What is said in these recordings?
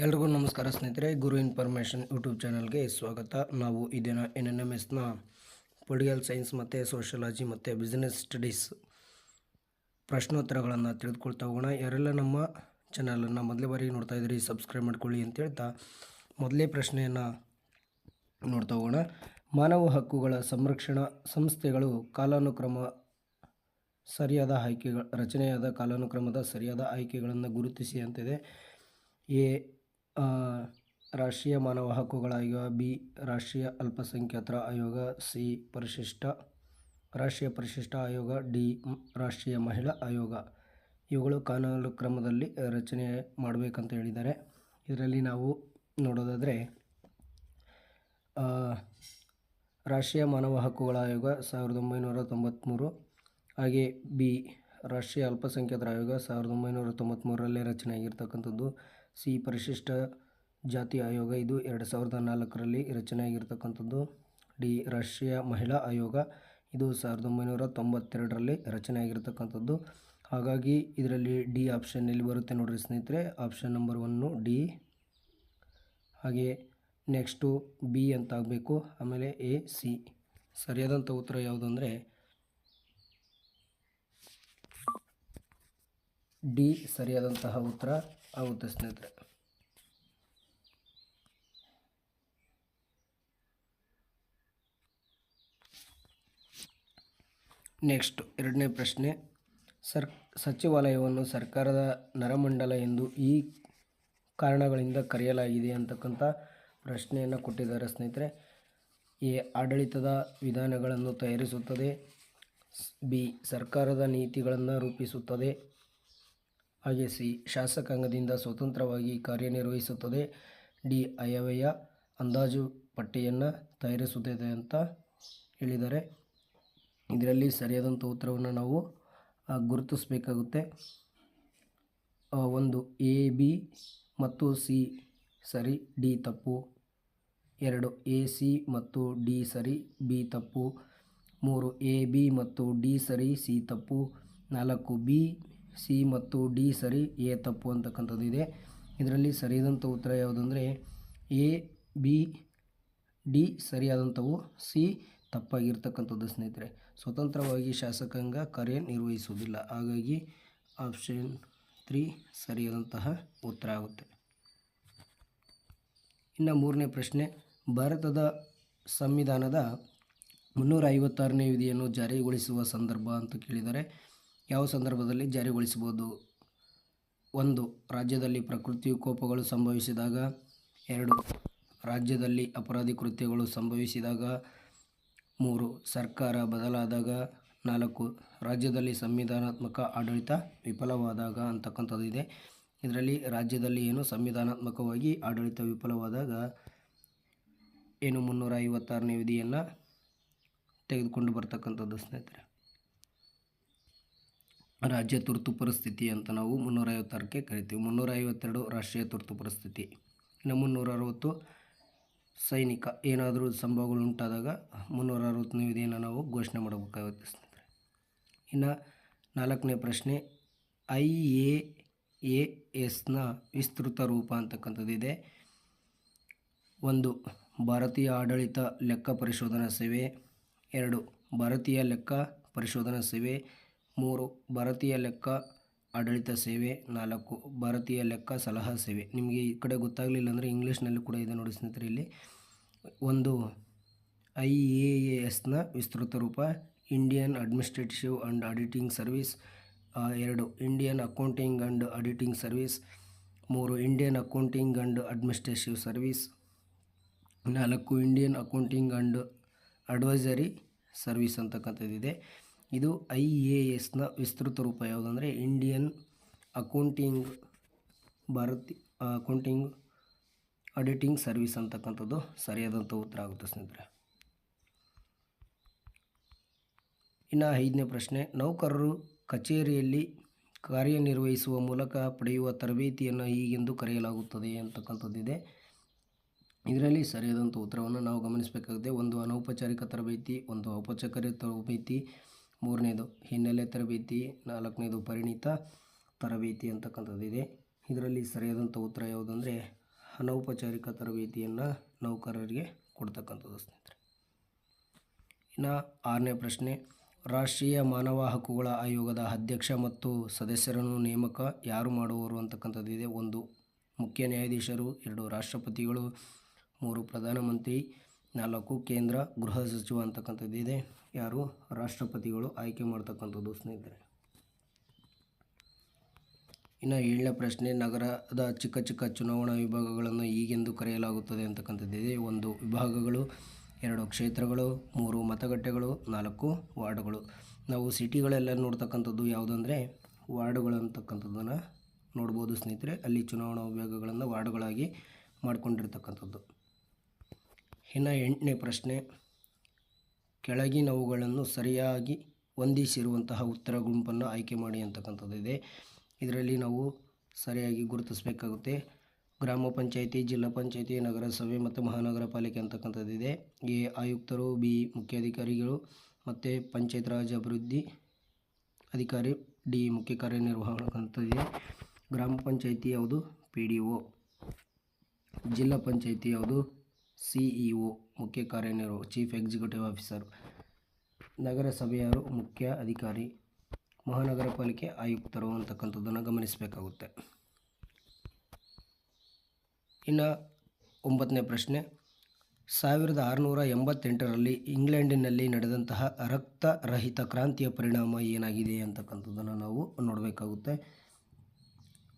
ಎಲ್ರಿಗೂ ನಮಸ್ಕಾರ ಸ್ನೇಹಿತರೆ, ಗುರು ಇನ್ಫಾರ್ಮೇಷನ್ ಯೂಟ್ಯೂಬ್ ಚಾನಲ್ಗೆ ಸ್ವಾಗತ. ನಾವು ಈ ದಿನ NNMSನ ಪೊಲಿಟಿಕಲ್ ಸೈನ್ಸ್ ಮತ್ತು ಸೋಷಿಯಾಲಜಿ ಮತ್ತು ಬಿಸ್ನೆಸ್ ಸ್ಟಡೀಸ್ ಪ್ರಶ್ನೋತ್ತರಗಳನ್ನು ತಿಳಿದುಕೊಳ್ತಾ ಹೋಗೋಣ. ಯಾರೆಲ್ಲ ನಮ್ಮ ಚಾನಲನ್ನು ಮೊದಲೇ ಬಾರಿಗೆ ನೋಡ್ತಾ ಇದ್ದೀರಿ ಸಬ್ಸ್ಕ್ರೈಬ್ ಮಾಡ್ಕೊಳ್ಳಿ ಅಂತ ಹೇಳ್ತಾ ಮೊದಲೇ ಪ್ರಶ್ನೆಯನ್ನು ನೋಡ್ತಾ ಹೋಗೋಣ. ಮಾನವ ಹಕ್ಕುಗಳ ಸಂರಕ್ಷಣಾ ಸಂಸ್ಥೆಗಳು ರಚನೆಯಾದ ಕಾಲಾನುಕ್ರಮದ ಸರಿಯಾದ ಆಯ್ಕೆಗಳನ್ನು ಗುರುತಿಸಿ ಅಂತಿದೆ. ಎ ರಾಷ್ಟ್ರೀಯ ಮಾನವ ಹಕ್ಕುಗಳ ಆಯೋಗ, ಬಿ ರಾಷ್ಟ್ರೀಯ ಅಲ್ಪಸಂಖ್ಯಾತರ ಆಯೋಗ, ಸಿ ರಾಷ್ಟ್ರೀಯ ಪರಿಶಿಷ್ಟ ಆಯೋಗ, ಡಿ ರಾಷ್ಟ್ರೀಯ ಮಹಿಳಾ ಆಯೋಗ. ಇವುಗಳು ಕಾಲಾನುಕ್ರಮದಲ್ಲಿ ರಚನೆ ಮಾಡಬೇಕಂತ ಹೇಳಿದ್ದಾರೆ. ಇದರಲ್ಲಿ ನಾವು ನೋಡೋದಾದರೆ ರಾಷ್ಟ್ರೀಯ ಮಾನವ ಹಕ್ಕುಗಳ ಆಯೋಗ 1993, ಹಾಗೆ ಬಿ ರಾಷ್ಟ್ರೀಯ ಅಲ್ಪಸಂಖ್ಯಾತರ ಆಯೋಗ 1993ರಲ್ಲೇ ರಚನೆಯಾಗಿರ್ತಕ್ಕಂಥದ್ದು. ಸಿ ಪರಿಶಿಷ್ಟ ಜಾತಿ ಆಯೋಗ, ಇದು 2004ರಲ್ಲಿ ರಚನೆಯಾಗಿರ್ತಕ್ಕಂಥದ್ದು. ಡಿ ರಾಷ್ಟ್ರೀಯ ಮಹಿಳಾ ಆಯೋಗ, ಇದು 1992ರಲ್ಲಿ ರಚನೆಯಾಗಿರ್ತಕ್ಕಂಥದ್ದು. ಹಾಗಾಗಿ ಇದರಲ್ಲಿ ಡಿ ಆಪ್ಷನ್ ಎಲ್ಲಿ ಬರುತ್ತೆ ನೋಡಿರಿ ಸ್ನೇಹಿತರೆ, ಆಪ್ಷನ್ ನಂಬರ್ 1 ಡಿ. ಹಾಗೆ ನೆಕ್ಸ್ಟು ಬಿ ಅಂತ ಆಗಬೇಕು, ಆಮೇಲೆ ಎ, ಸಿ. ಸರಿಯಾದಂಥ ಉತ್ತರ ಯಾವುದಂದರೆ ಡಿ ಸರಿಯಾದಂತಹ ಉತ್ತರ ಆಗುತ್ತೆ ಸ್ನೇಹಿತರೆ. ನೆಕ್ಸ್ಟ್ ಎರಡನೇ ಪ್ರಶ್ನೆ, ಸಚಿವಾಲಯವನ್ನು ಸರ್ಕಾರದ ನರಮಂಡಲ ಎಂದು ಈ ಕಾರಣಗಳಿಂದ ಕರೆಯಲಾಗಿದೆ ಅಂತಕ್ಕಂಥ ಪ್ರಶ್ನೆಯನ್ನು ಕೊಟ್ಟಿದ್ದಾರೆ ಸ್ನೇಹಿತರೆ. ಎ ಆಡಳಿತದ ವಿಧಾನಗಳನ್ನು ತಯಾರಿಸುತ್ತದೆ, ಬಿ ಸರ್ಕಾರದ ನೀತಿಗಳನ್ನು ರೂಪಿಸುತ್ತದೆ, ಹಾಗೆ ಸಿ ಶಾಸಕಾಂಗದಿಂದ ಸ್ವತಂತ್ರವಾಗಿ ಕಾರ್ಯನಿರ್ವಹಿಸುತ್ತದೆ, ಡಿ ಆಯವ್ಯಯ ಅಂದಾಜು ಪಟ್ಟಿಯನ್ನು ತಯಾರಿಸುತ್ತದೆ ಅಂತ ಹೇಳಿದ್ದಾರೆ. ಇದರಲ್ಲಿ ಸರಿಯಾದಂಥ ಉತ್ತರವನ್ನು ನಾವು ಗುರುತಿಸಬೇಕಾಗುತ್ತೆ. 1 ಎ, ಬಿ ಮತ್ತು ಸಿ ಸರಿ, ಡಿ ತಪ್ಪು. 2 ಎ, ಸಿ ಮತ್ತು ಡಿ ಸರಿ, ಬಿ ತಪ್ಪು. 3 ಎ, ಬಿ ಮತ್ತು ಡಿ ಸರಿ, ಸಿ ತಪ್ಪು. 4 ಬಿ, ಸಿ ಮತ್ತು ಡಿ ಸರಿ, ಎ ತಪ್ಪು ಅಂತಕ್ಕಂಥದ್ದು ಇದೆ. ಇದರಲ್ಲಿ ಸರಿಯಾದಂಥ ಉತ್ತರ ಯಾವುದಂದರೆ ಎ, ಬಿ, ಡಿ ಸರಿಯಾದಂಥವು, ಸಿ ತಪ್ಪಾಗಿರ್ತಕ್ಕಂಥದ್ದು ಸ್ನೇಹಿತರೆ. ಸ್ವತಂತ್ರವಾಗಿ ಶಾಸಕಾಂಗ ಕಾರ್ಯನಿರ್ವಹಿಸುವುದಿಲ್ಲ, ಹಾಗಾಗಿ ಆಪ್ಷನ್ 3 ಸರಿಯಾದಂತಹ ಉತ್ತರ ಆಗುತ್ತೆ. ಇನ್ನು ಮೂರನೇ ಪ್ರಶ್ನೆ, ಭಾರತದ ಸಂವಿಧಾನದ 356ನೇ ವಿಧಿಯನ್ನು ಜಾರಿಗೊಳಿಸುವ ಸಂದರ್ಭ ಅಂತ ಕೇಳಿದ್ದಾರೆ. ಯಾವ ಸಂದರ್ಭದಲ್ಲಿ ಜಾರಿಗೊಳಿಸಬಹುದು? 1 ರಾಜ್ಯದಲ್ಲಿ ಪ್ರಕೃತಿ ವಿಕೋಪಗಳು ಸಂಭವಿಸಿದಾಗ, 2 ರಾಜ್ಯದಲ್ಲಿ ಅಪರಾಧಿ ಕೃತ್ಯಗಳು ಸಂಭವಿಸಿದಾಗ, 3 ಸರ್ಕಾರ ಬದಲಾದಾಗ, 4 ರಾಜ್ಯದಲ್ಲಿ ಸಂವಿಧಾನಾತ್ಮಕ ಆಡಳಿತ ವಿಫಲವಾದಾಗ ಅಂತಕ್ಕಂಥದ್ದು ಇದೆ. ಇದರಲ್ಲಿ ರಾಜ್ಯದಲ್ಲಿ ಸಂವಿಧಾನಾತ್ಮಕವಾಗಿ ಆಡಳಿತ ವಿಫಲವಾದಾಗ 356ನೇ ವಿಧಿಯನ್ನು ತೆಗೆದುಕೊಂಡು ಬರ್ತಕ್ಕಂಥದ್ದು ಸ್ನೇಹಿತರೆ. ರಾಜ್ಯ ತುರ್ತು ಪರಿಸ್ಥಿತಿ ಅಂತ ನಾವು 356ಕ್ಕೆ ಕರಿತೀವಿ. 352 ರಾಷ್ಟ್ರೀಯ ತುರ್ತು ಪರಿಸ್ಥಿತಿ. ಇನ್ನು 360 ಸೈನಿಕ ಏನಾದರೂ ಸಂಭವಗಳು ಉಂಟಾದಾಗ 360ನೇ ವಿಧಿಯನ್ನು ನಾವು ಘೋಷಣೆ ಮಾಡಬೇಕಾಗುತ್ತೆ ಸ್ನೇಹಿತರೆ. ಇನ್ನು 4ನೇ ಪ್ರಶ್ನೆ, IAASನ ವಿಸ್ತೃತ ರೂಪ ಅಂತಕ್ಕಂಥದ್ದಿದೆ. 1 ಭಾರತೀಯ ಆಡಳಿತ ಲೆಕ್ಕ ಪರಿಶೋಧನಾ ಸೇವೆ, 2 ಭಾರತೀಯ ಲೆಕ್ಕ ಪರಿಶೋಧನಾ ಸೇವೆ, 3 ಭಾರತೀಯ ಲೆಕ್ಕ ಆಡಳಿತ ಸೇವೆ, 4 ಭಾರತೀಯ ಲೆಕ್ಕ ಸಲಹಾ ಸೇವೆ. ನಿಮಗೆ ಈ ಕಡೆ ಗೊತ್ತಾಗಲಿಲ್ಲ ಅಂದರೆ ಇಂಗ್ಲೀಷ್ನಲ್ಲಿ ಕೂಡ ಇದೆ ನೋಡಿ ಸ್ನೇಹಿತರೆ. ಇಲ್ಲಿ 1 IAASನ ವಿಸ್ತೃತ ರೂಪ Indian administrative and auditing service, 2 Indian accounting and auditing service, 3 Indian accounting and administrative service, 4 Indian accounting and advisory service ಅಂತಕ್ಕಂಥದ್ದಿದೆ. ಇದು IAASನ ವಿಸ್ತೃತ ರೂಪ ಯಾವುದಂದರೆ ಇಂಡಿಯನ್ ಅಕೌಂಟಿಂಗ್ ಆಡಿಟಿಂಗ್ ಸರ್ವಿಸ್ ಅಂತಕ್ಕಂಥದ್ದು ಸರಿಯಾದಂಥ ಉತ್ತರ ಆಗುತ್ತೆ ಸ್ನೇಹಿತರೆ. ಇನ್ನು 5ನೇ ಪ್ರಶ್ನೆ, ನೌಕರರು ಕಚೇರಿಯಲ್ಲಿ ಕಾರ್ಯನಿರ್ವಹಿಸುವ ಮೂಲಕ ಪಡೆಯುವ ತರಬೇತಿಯನ್ನು ಹೀಗೆಂದು ಕರೆಯಲಾಗುತ್ತದೆ ಅಂತಕ್ಕಂಥದ್ದಿದೆ. ಇದರಲ್ಲಿ ಸರಿಯಾದಂಥ ಉತ್ತರವನ್ನು ನಾವು ಗಮನಿಸಬೇಕಾಗುತ್ತೆ. 1 ಅನೌಪಚಾರಿಕ ತರಬೇತಿ, 1 ಔಪಚಾರಿಕ ತರಬೇತಿ, 3ನೇದು ಹಿನ್ನೆಲೆ ತರಬೇತಿ, 4ನೇದು ಪರಿಣಿತ ತರಬೇತಿ ಅಂತಕ್ಕಂಥದ್ದಿದೆ. ಇದರಲ್ಲಿ ಸರಿಯಾದಂಥ ಉತ್ತರ ಯಾವುದಂದರೆ ಅನೌಪಚಾರಿಕ ತರಬೇತಿಯನ್ನು ನೌಕರರಿಗೆ ಕೊಡ್ತಕ್ಕಂಥದ್ದು ಸ್ನೇಹಿತರೆ. ಇನ್ನು 6ನೇ ಪ್ರಶ್ನೆ, ರಾಷ್ಟ್ರೀಯ ಮಾನವ ಹಕ್ಕುಗಳ ಆಯೋಗದ ಅಧ್ಯಕ್ಷ ಮತ್ತು ಸದಸ್ಯರನ್ನು ನೇಮಕ ಯಾರು ಮಾಡುವರು ಅಂತಕ್ಕಂಥದ್ದಿದೆ. 1 ಮುಖ್ಯ ನ್ಯಾಯಾಧೀಶರು, 2 ರಾಷ್ಟ್ರಪತಿಗಳು, 3 ಪ್ರಧಾನಮಂತ್ರಿ, 4 ಕೇಂದ್ರ ಗೃಹ ಸಚಿವ ಅಂತಕ್ಕಂಥದ್ದಿದೆ. ಯಾರು? ರಾಷ್ಟ್ರಪತಿಗಳು ಆಯ್ಕೆ ಮಾಡ್ತಕ್ಕಂಥದ್ದು ಸ್ನೇಹಿತರೆ. ಇನ್ನು 7ನೇ ಪ್ರಶ್ನೆ, ನಗರದ ಚಿಕ್ಕ ಚಿಕ್ಕ ಚುನಾವಣಾ ವಿಭಾಗಗಳನ್ನು ಹೀಗೆಂದು ಕರೆಯಲಾಗುತ್ತದೆ ಅಂತಕ್ಕಂಥದ್ದಿದೆ. 1 ವಿಭಾಗಗಳು, 2 ಕ್ಷೇತ್ರಗಳು, 3 ಮತಗಟ್ಟೆಗಳು, 4 ವಾರ್ಡ್ಗಳು. ನಾವು ಸಿಟಿಗಳೆಲ್ಲ ನೋಡ್ತಕ್ಕಂಥದ್ದು ಯಾವುದಂದರೆ ವಾರ್ಡ್ಗಳು ಅಂತಕ್ಕಂಥದ್ದನ್ನು ನೋಡ್ಬೋದು ಸ್ನೇಹಿತರೆ. ಅಲ್ಲಿ ಚುನಾವಣಾ ವಿಭಾಗಗಳನ್ನು ವಾರ್ಡ್ಗಳಾಗಿ ಮಾಡಿಕೊಂಡಿರ್ತಕ್ಕಂಥದ್ದು. ಇನ್ನು 8ನೇ ಪ್ರಶ್ನೆ, ಕೆಳಗಿನವುಗಳನ್ನು ಸರಿಯಾಗಿ ಹೊಂದಿಸಿರುವಂತಹ ಉತ್ತರ ಗುಂಪನ್ನು ಆಯ್ಕೆ ಮಾಡಿ ಅಂತಕ್ಕಂಥದ್ದಿದೆ. ಇದರಲ್ಲಿ ನಾವು ಸರಿಯಾಗಿ ಗುರುತಿಸಬೇಕಾಗುತ್ತೆ. ಗ್ರಾಮ ಪಂಚಾಯಿತಿ, ಜಿಲ್ಲಾ ಪಂಚಾಯಿತಿ, ನಗರಸಭೆ ಮತ್ತು ಮಹಾನಗರ ಪಾಲಿಕೆ ಅಂತಕ್ಕಂಥದ್ದಿದೆ. ಎ ಆಯುಕ್ತರು, ಬಿ ಮುಖ್ಯಾಧಿಕಾರಿಗಳು ಮತ್ತು ಪಂಚಾಯತ್ ರಾಜ್ ಅಭಿವೃದ್ಧಿ ಅಧಿಕಾರಿ, ಡಿ ಮುಖ್ಯ ಕಾರ್ಯನಿರ್ವಾಹಕ ಅಂತಂದಿದೆ. ಗ್ರಾಮ ಪಂಚಾಯಿತಿ ಯಾವುದು? PDO. ಜಿಲ್ಲಾ ಪಂಚಾಯಿತಿ ಯಾವುದು? CEO ಮುಖ್ಯ ಕಾರ್ಯನಿರ್ವಾಹಕ ಚೀಫ್ ಎಕ್ಸಿಕ್ಯೂಟಿವ್ ಆಫೀಸರ್. ನಗರಸಭೆ ಯಾರು? ಮುಖ್ಯ ಅಧಿಕಾರಿ. ಮಹಾನಗರ ಪಾಲಿಕೆ ಆಯುಕ್ತರು ಅಂತಕ್ಕಂಥದ್ದನ್ನು ಗಮನಿಸಬೇಕಾಗುತ್ತೆ. ಇನ್ನು 9ನೇ ಪ್ರಶ್ನೆ, 1688ರಲ್ಲಿ ಇಂಗ್ಲೆಂಡಿನಲ್ಲಿ ನಡೆದಂತಹ ರಕ್ತರಹಿತ ಕ್ರಾಂತಿಯ ಪರಿಣಾಮ ಏನಾಗಿದೆ ಅಂತಕ್ಕಂಥದ್ದನ್ನು ನಾವು ನೋಡಬೇಕಾಗುತ್ತೆ.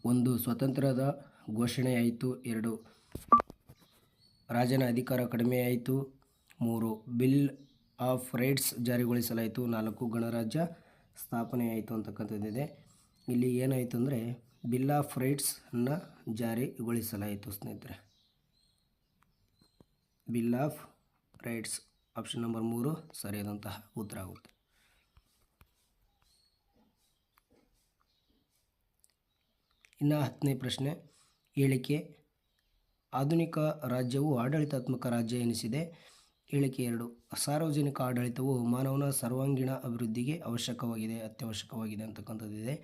1 ಸ್ವಾತಂತ್ರ್ಯದ ಘೋಷಣೆಯಾಯಿತು. 2 ರಾಜನ ಅಧಿಕಾರ ಕಡಿಮೆಯಾಯಿತು. 3 ಬಿಲ್ ಆಫ್ ರೈಟ್ಸ್ ಜಾರಿಗೊಳಿಸಲಾಯಿತು. 4 ಗಣರಾಜ್ಯ ಸ್ಥಾಪನೆಯಾಯಿತು ಅಂತಕ್ಕಂಥದ್ದಿದೆ. ಇಲ್ಲಿ ಏನಾಯಿತು ಅಂದರೆ ಬಿಲ್ ಆಫ್ ರೈಟ್ಸನ್ನು ಜಾರಿಗೊಳಿಸಲಾಯಿತು ಸ್ನೇಹಿತರೆ. Bill of rights option number 3 ಸರಿಯಾದಂತಹ ಉತ್ತರ ಆಗುತ್ತೆ. ಇನ್ನು 10ನೇ ಪ್ರಶ್ನೆ, ಹೇಳಿಕೆ, ಆಧುನಿಕ ರಾಜ್ಯವು ಆಡಳಿತಾತ್ಮಕ ರಾಜ್ಯ ಎನಿಸಿದೆ. ಹೇಳಿಕೆ 2, ಸಾರ್ವಜನಿಕ ಆಡಳಿತವು ಮಾನವನ ಸರ್ವಾಂಗೀಣ ಅಭಿವೃದ್ಧಿಗೆ ಅವಶ್ಯಕವಾಗಿದೆ, ಅತ್ಯವಶ್ಯಕವಾಗಿದೆ ಅಂತಕ್ಕಂಥದ್ದಿದೆ.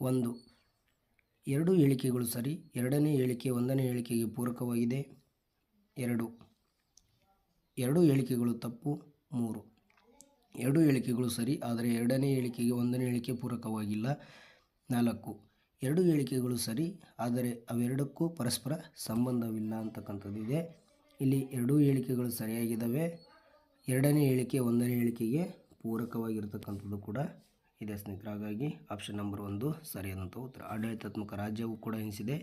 1 2 ಹೇಳಿಕೆಗಳು ಸರಿ. 2ನೇ ಹೇಳಿಕೆ 1ನೇ ಹೇಳಿಕೆಗೆ ಪೂರಕವಾಗಿದೆ. 2 ಹೇಳಿಕೆಗಳು ತಪ್ಪು. 3 2 ಹೇಳಿಕೆಗಳು ಸರಿ, ಆದರೆ 2ನೇ ಹೇಳಿಕೆಗೆ 1ನೇ ಹೇಳಿಕೆ ಪೂರಕವಾಗಿಲ್ಲ. 4 2 ಹೇಳಿಕೆಗಳು ಸರಿ, ಆದರೆ ಅವೆರಡಕ್ಕೂ ಪರಸ್ಪರ ಸಂಬಂಧವಿಲ್ಲ ಅಂತಕ್ಕಂಥದ್ದಿದೆ. ಇಲ್ಲಿ 2 ಹೇಳಿಕೆಗಳು ಸರಿಯಾಗಿದ್ದಾವೆ. 2ನೇ ಹೇಳಿಕೆ 1ನೇ ಹೇಳಿಕೆಗೆ ಪೂರಕವಾಗಿರ್ತಕ್ಕಂಥದ್ದು ಕೂಡ ಇದೆ ಸ್ನೇಹಿತರೆ. ಹಾಗಾಗಿ ಆಪ್ಷನ್ ನಂಬರ್ 1 ಸರಿಯಾದಂಥ ಉತ್ತರ. ಆಡಳಿತಾತ್ಮಕ ರಾಜ್ಯವು ಕೂಡ ಎನಿಸಿದೆ.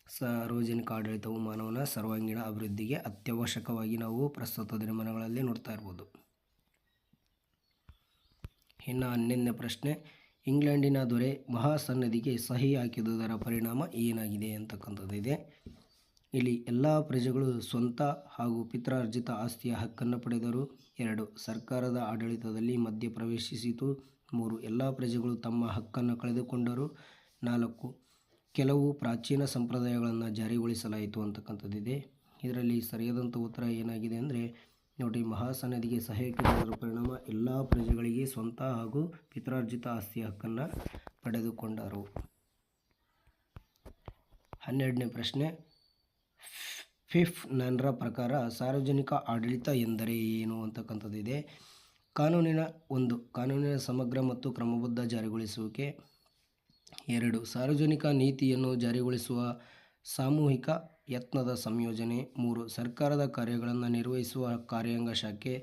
ಸಾರ್ವಜನಿಕ ಆಡಳಿತವು ಮಾನವನ ಸರ್ವಾಂಗೀಣ ಅಭಿವೃದ್ಧಿಗೆ ಅತ್ಯವಶ್ಯಕವಾಗಿ ನಾವು ಪ್ರಸ್ತುತ ದಿನಮಾನಗಳಲ್ಲಿ ನೋಡ್ತಾ ಇರ್ಬೋದು. ಇನ್ನು 11ನೇ ಪ್ರಶ್ನೆ, ಇಂಗ್ಲೆಂಡಿನ ದೊರೆ ಮಹಾಸನ್ನದಿಗೆ ಸಹಿ ಹಾಕಿದುದರ ಪರಿಣಾಮ ಏನಾಗಿದೆ ಅಂತಕ್ಕಂಥದ್ದಿದೆ. ಇಲ್ಲಿ ಎಲ್ಲ ಪ್ರಜೆಗಳು ಸ್ವಂತ ಹಾಗೂ ಪಿತ್ರಾರ್ಜಿತ ಆಸ್ತಿಯ ಹಕ್ಕನ್ನು ಪಡೆದರು. 2 ಸರ್ಕಾರದ ಆಡಳಿತದಲ್ಲಿ ಮಧ್ಯ ಪ್ರವೇಶಿಸಿತು. 3 ಎಲ್ಲ ಪ್ರಜೆಗಳು ತಮ್ಮ ಹಕ್ಕನ್ನು ಕಳೆದುಕೊಂಡರು. 4 ಕೆಲವು ಪ್ರಾಚೀನ ಸಂಪ್ರದಾಯಗಳನ್ನು ಜಾರಿಗೊಳಿಸಲಾಯಿತು ಅಂತಕ್ಕಂಥದ್ದಿದೆ. ಇದರಲ್ಲಿ ಸರಿಯಾದಂಥ ಉತ್ತರ ಏನಾಗಿದೆ ಅಂದರೆ ನೋಡಿ, ಮಹಾಸನ್ನದಿಗೆ ಸಹಿ ಹಾಕಿರುವುದರ ಪರಿಣಾಮ ಎಲ್ಲ ಪ್ರಜೆಗಳಿಗೆ ಸ್ವಂತ ಹಾಗೂ ಪಿತ್ರಾರ್ಜಿತ ಆಸ್ತಿಯ ಹಕ್ಕನ್ನು ಪಡೆದುಕೊಂಡರು. 12ನೇ ಪ್ರಶ್ನೆ, ಫಿಫ್ತ್ ನನ್ರ ಪ್ರಕಾರ ಸಾರ್ವಜನಿಕ ಆಡಳಿತ ಎಂದರೆ ಏನು ಅಂತಕ್ಕಂಥದ್ದಿದೆ. ಕಾನೂನಿನ ಸಮಗ್ರ ಮತ್ತು ಕ್ರಮಬದ್ಧ ಜಾರಿಗೊಳಿಸುವಿಕೆ. 2 ಸಾರ್ವಜನಿಕ ನೀತಿಯನ್ನು ಜಾರಿಗೊಳಿಸುವ ಸಾಮೂಹಿಕ ಯತ್ನದ ಸಂಯೋಜನೆ. 3 ಸರ್ಕಾರದ ಕಾರ್ಯಗಳನ್ನು ನಿರ್ವಹಿಸುವ ಕಾರ್ಯಾಂಗ ಶಾಖೆ.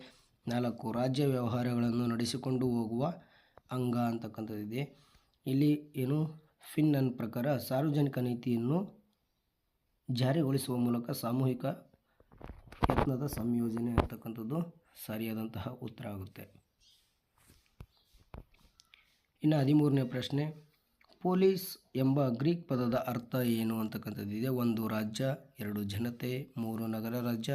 4 ರಾಜ್ಯ ವ್ಯವಹಾರಗಳನ್ನು ನಡೆಸಿಕೊಂಡು ಹೋಗುವ ಅಂಗ ಅಂತಕ್ಕಂಥದ್ದಿದೆ. ಇಲ್ಲಿ ಏನು ಫಿನ್ನನ್ ಪ್ರಕಾರ ಸಾರ್ವಜನಿಕ ನೀತಿಯನ್ನು ಜಾರಿಗೊಳಿಸುವ ಮೂಲಕ ಸಾಮೂಹಿಕ ಯತ್ನದ ಸಂಯೋಜನೆ ಅಂತಕ್ಕಂಥದ್ದು ಸರಿಯಾದಂತಹ ಉತ್ತರ ಆಗುತ್ತೆ. ಇನ್ನು 13ನೇ ಪ್ರಶ್ನೆ, ಪೊಲೀಸ್ ಎಂಬ ಗ್ರೀಕ್ ಪದದ ಅರ್ಥ ಏನು ಅಂತಕ್ಕಂಥದ್ದಿದೆ. 1 ರಾಜ್ಯ, 2 ಜನತೆ, 3 ನಗರ ರಾಜ್ಯ,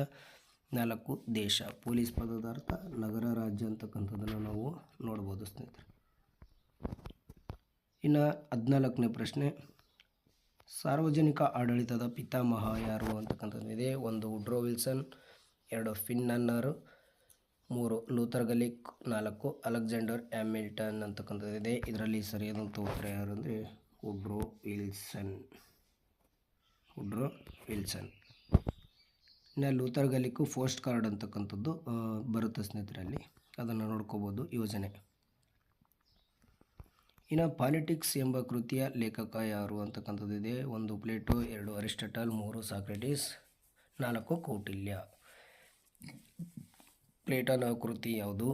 4 ದೇಶ. ಪೊಲೀಸ್ ಪದದ ಅರ್ಥ ನಗರ ರಾಜ್ಯ ಅಂತಕ್ಕಂಥದ್ದನ್ನು ನಾವು ನೋಡ್ಬೋದು ಸ್ನೇಹಿತರೆ. ಇನ್ನು 14ನೇ ಪ್ರಶ್ನೆ, ಸಾರ್ವಜನಿಕ ಆಡಳಿತದ ಪಿತಾಮಹ ಯಾರು ಅಂತಕ್ಕಂಥದ್ದಿದೆ. 1 ವುಡ್ರೋ ವಿಲ್ಸನ್, 2 ಫಿನ್ನನ್ನರ್, 3 ಲೂಥರ್ ಗಲಿಕ್, 4 ಅಲೆಕ್ಸಾಂಡರ್ ಹ್ಯಾಮಿಲ್ಟನ್ ಅಂತಕ್ಕಂಥದ್ದಿದೆ. ಇದರಲ್ಲಿ ಸರಿಯಾದಂಥ ಉತ್ತರ ಯಾರು ಅಂದರೆ ವುಡ್ರೋ ವಿಲ್ಸನ್. ಇನ್ನು ಲೂಥರ್ ಗಲಿಕ್ಕು ಪೋಸ್ಟ್ ಕಾರ್ಡ್ ಅಂತಕ್ಕಂಥದ್ದು ಬರುತ್ತೆ ಸ್ನೇಹಿತರೆ, ಅಲ್ಲಿ ಅದನ್ನು ನೋಡ್ಕೋಬೋದು ಯೋಜನೆ. ಇನ್ನು ಪಾಲಿಟಿಕ್ಸ್ ಎಂಬ ಕೃತಿಯ ಲೇಖಕ ಯಾರು ಅಂತಕ್ಕಂಥದ್ದು ಇದೆ. 1 ಪ್ಲೇಟೋ, 2 ಅರಿಸ್ಟಾಟಲ್, 3 ಸಾಕ್ರೆಟಿಸ್, 4 ಕೌಟಿಲ್ಯ. ಪ್ಲೇಟೋನ ಕೃತಿ ಯಾವುದು,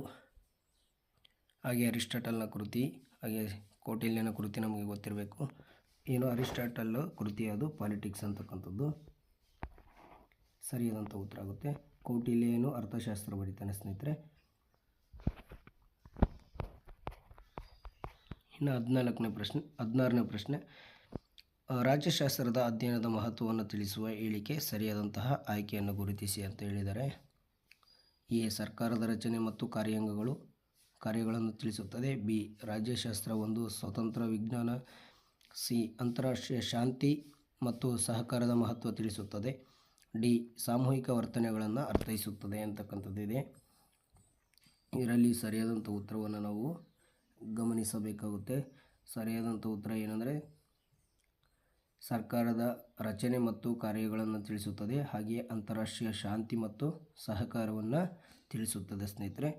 ಹಾಗೆ ಅರಿಸ್ಟಾಟಲ್ನ ಕೃತಿ, ಹಾಗೆ ಕೌಟಿಲ್ಯನ ಕೃತಿ ನಮಗೆ ಗೊತ್ತಿರಬೇಕು. ಏನು ಅರಿಸ್ಟಾಟಲ್ ಕೃತಿ ಅದು ಪಾಲಿಟಿಕ್ಸ್ ಅಂತಕ್ಕಂಥದ್ದು ಸರಿಯಾದಂಥ ಉತ್ತರ ಆಗುತ್ತೆ. ಕೌಟಿಲ್ಯ ಏನು ಅರ್ಥಶಾಸ್ತ್ರ ಬರೀತಾನೆ ಸ್ನೇಹಿತರೆ. ಇನ್ನು 16ನೇ ಪ್ರಶ್ನೆ ರಾಜ್ಯಶಾಸ್ತ್ರದ ಅಧ್ಯಯನದ ಮಹತ್ವವನ್ನು ತಿಳಿಸುವ ಹೇಳಿಕೆ ಸರಿಯಾದಂತಹ ಆಯ್ಕೆಯನ್ನು ಗುರುತಿಸಿ ಅಂತ ಹೇಳಿದ್ದಾರೆ. ಎ ಸರ್ಕಾರದ ರಚನೆ ಮತ್ತು ಕಾರ್ಯಗಳನ್ನು ತಿಳಿಸುತ್ತದೆ. ಬಿ ರಾಜ್ಯಶಾಸ್ತ್ರ ಒಂದು ಸ್ವತಂತ್ರ ವಿಜ್ಞಾನ. ಸಿ ಅಂತಾರಾಷ್ಟ್ರೀಯ ಶಾಂತಿ ಮತ್ತು ಸಹಕಾರದ ಮಹತ್ವ ತಿಳಿಸುತ್ತದೆ. ಡಿ ಸಾಮೂಹಿಕ ವರ್ತನೆಗಳನ್ನು ಅರ್ಥೈಸುತ್ತದೆ ಅಂತಕ್ಕಂಥದ್ದಿದೆ. ಇದರಲ್ಲಿ ಸರಿಯಾದಂಥ ಉತ್ತರವನ್ನು ನಾವು ಗಮನಿಸಬೇಕಾಗುತ್ತೆ. ಸರಿಯಾದಂಥ ಉತ್ತರ ಏನಂದರೆ ಸರ್ಕಾರದ ರಚನೆ ಮತ್ತು ಕಾರ್ಯಗಳನ್ನು ತಿಳಿಸುತ್ತದೆ, ಹಾಗೆಯೇ ಅಂತಾರಾಷ್ಟ್ರೀಯ ಶಾಂತಿ ಮತ್ತು ಸಹಕಾರವನ್ನು ತಿಳಿಸುತ್ತದೆ ಸ್ನೇಹಿತರೆ.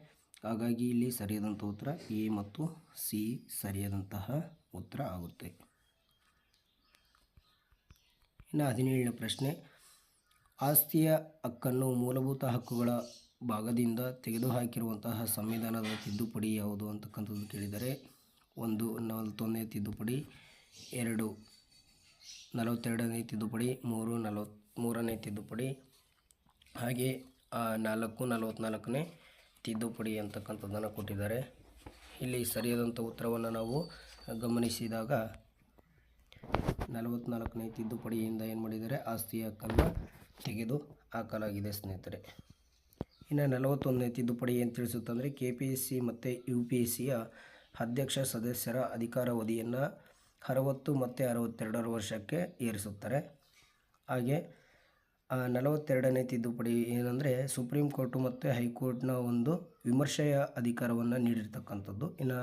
ಹಾಗಾಗಿ ಇಲ್ಲಿ ಸರಿಯಾದಂಥ ಉತ್ತರ ಎ ಮತ್ತು ಸಿ ಸರಿಯಾದಂತಹ ಉತ್ತರ ಆಗುತ್ತೆ. ಇನ್ನು 17ನೇ ಪ್ರಶ್ನೆ ಆಸ್ತಿಯ ಹಕ್ಕನ್ನು ಮೂಲಭೂತ ಹಕ್ಕುಗಳ ಭಾಗದಿಂದ ತೆಗೆದುಹಾಕಿರುವಂತಹ ಸಂವಿಧಾನದ ತಿದ್ದುಪಡಿ ಯಾವುದು ಅಂತಕ್ಕಂಥದ್ದು ಕೇಳಿದರೆ 1 41ನೇ ತಿದ್ದುಪಡಿ, 2 42ನೇ ತಿದ್ದುಪಡಿ, 3 43ನೇ ತಿದ್ದುಪಡಿ, ಹಾಗೆ 4 44ನೇ ತಿದ್ದುಪಡಿ ಅಂತಕ್ಕಂಥದ್ದನ್ನು ಕೊಟ್ಟಿದ್ದಾರೆ. ಇಲ್ಲಿ ಸರಿಯಾದಂಥ ಉತ್ತರವನ್ನು ನಾವು ಗಮನಿಸಿದಾಗ 44ನೇ ತಿದ್ದುಪಡಿಯಿಂದ ಏನು ಮಾಡಿದ್ದಾರೆ, ಆಸ್ತಿಯ ಹಕ್ಕನ್ನು ತೆಗೆದು ಹಾಕಲಾಗಿದೆ ಸ್ನೇಹಿತರೆ. ಇನ್ನು 41ನೇ ತಿದ್ದುಪಡಿ ಏನು ತಿಳಿಸುತ್ತಂದರೆ KPSC ಮತ್ತು UPSCಯ ಅಧ್ಯಕ್ಷ ಸದಸ್ಯರ ಅಧಿಕಾರಾವಧಿಯನ್ನು 60 ಮತ್ತು 62 ವರ್ಷಕ್ಕೆ ಏರಿಸುತ್ತಾರೆ. ಹಾಗೆ 42ನೇ ತಿದ್ದುಪಡಿ ಏನಂದರೆ ಸುಪ್ರೀಂ ಕೋರ್ಟು ಮತ್ತು ಹೈಕೋರ್ಟ್ನ ಒಂದು ವಿಮರ್ಶೆಯ ಅಧಿಕಾರವನ್ನು ನೀಡಿರ್ತಕ್ಕಂಥದ್ದು. ಇನ್ನು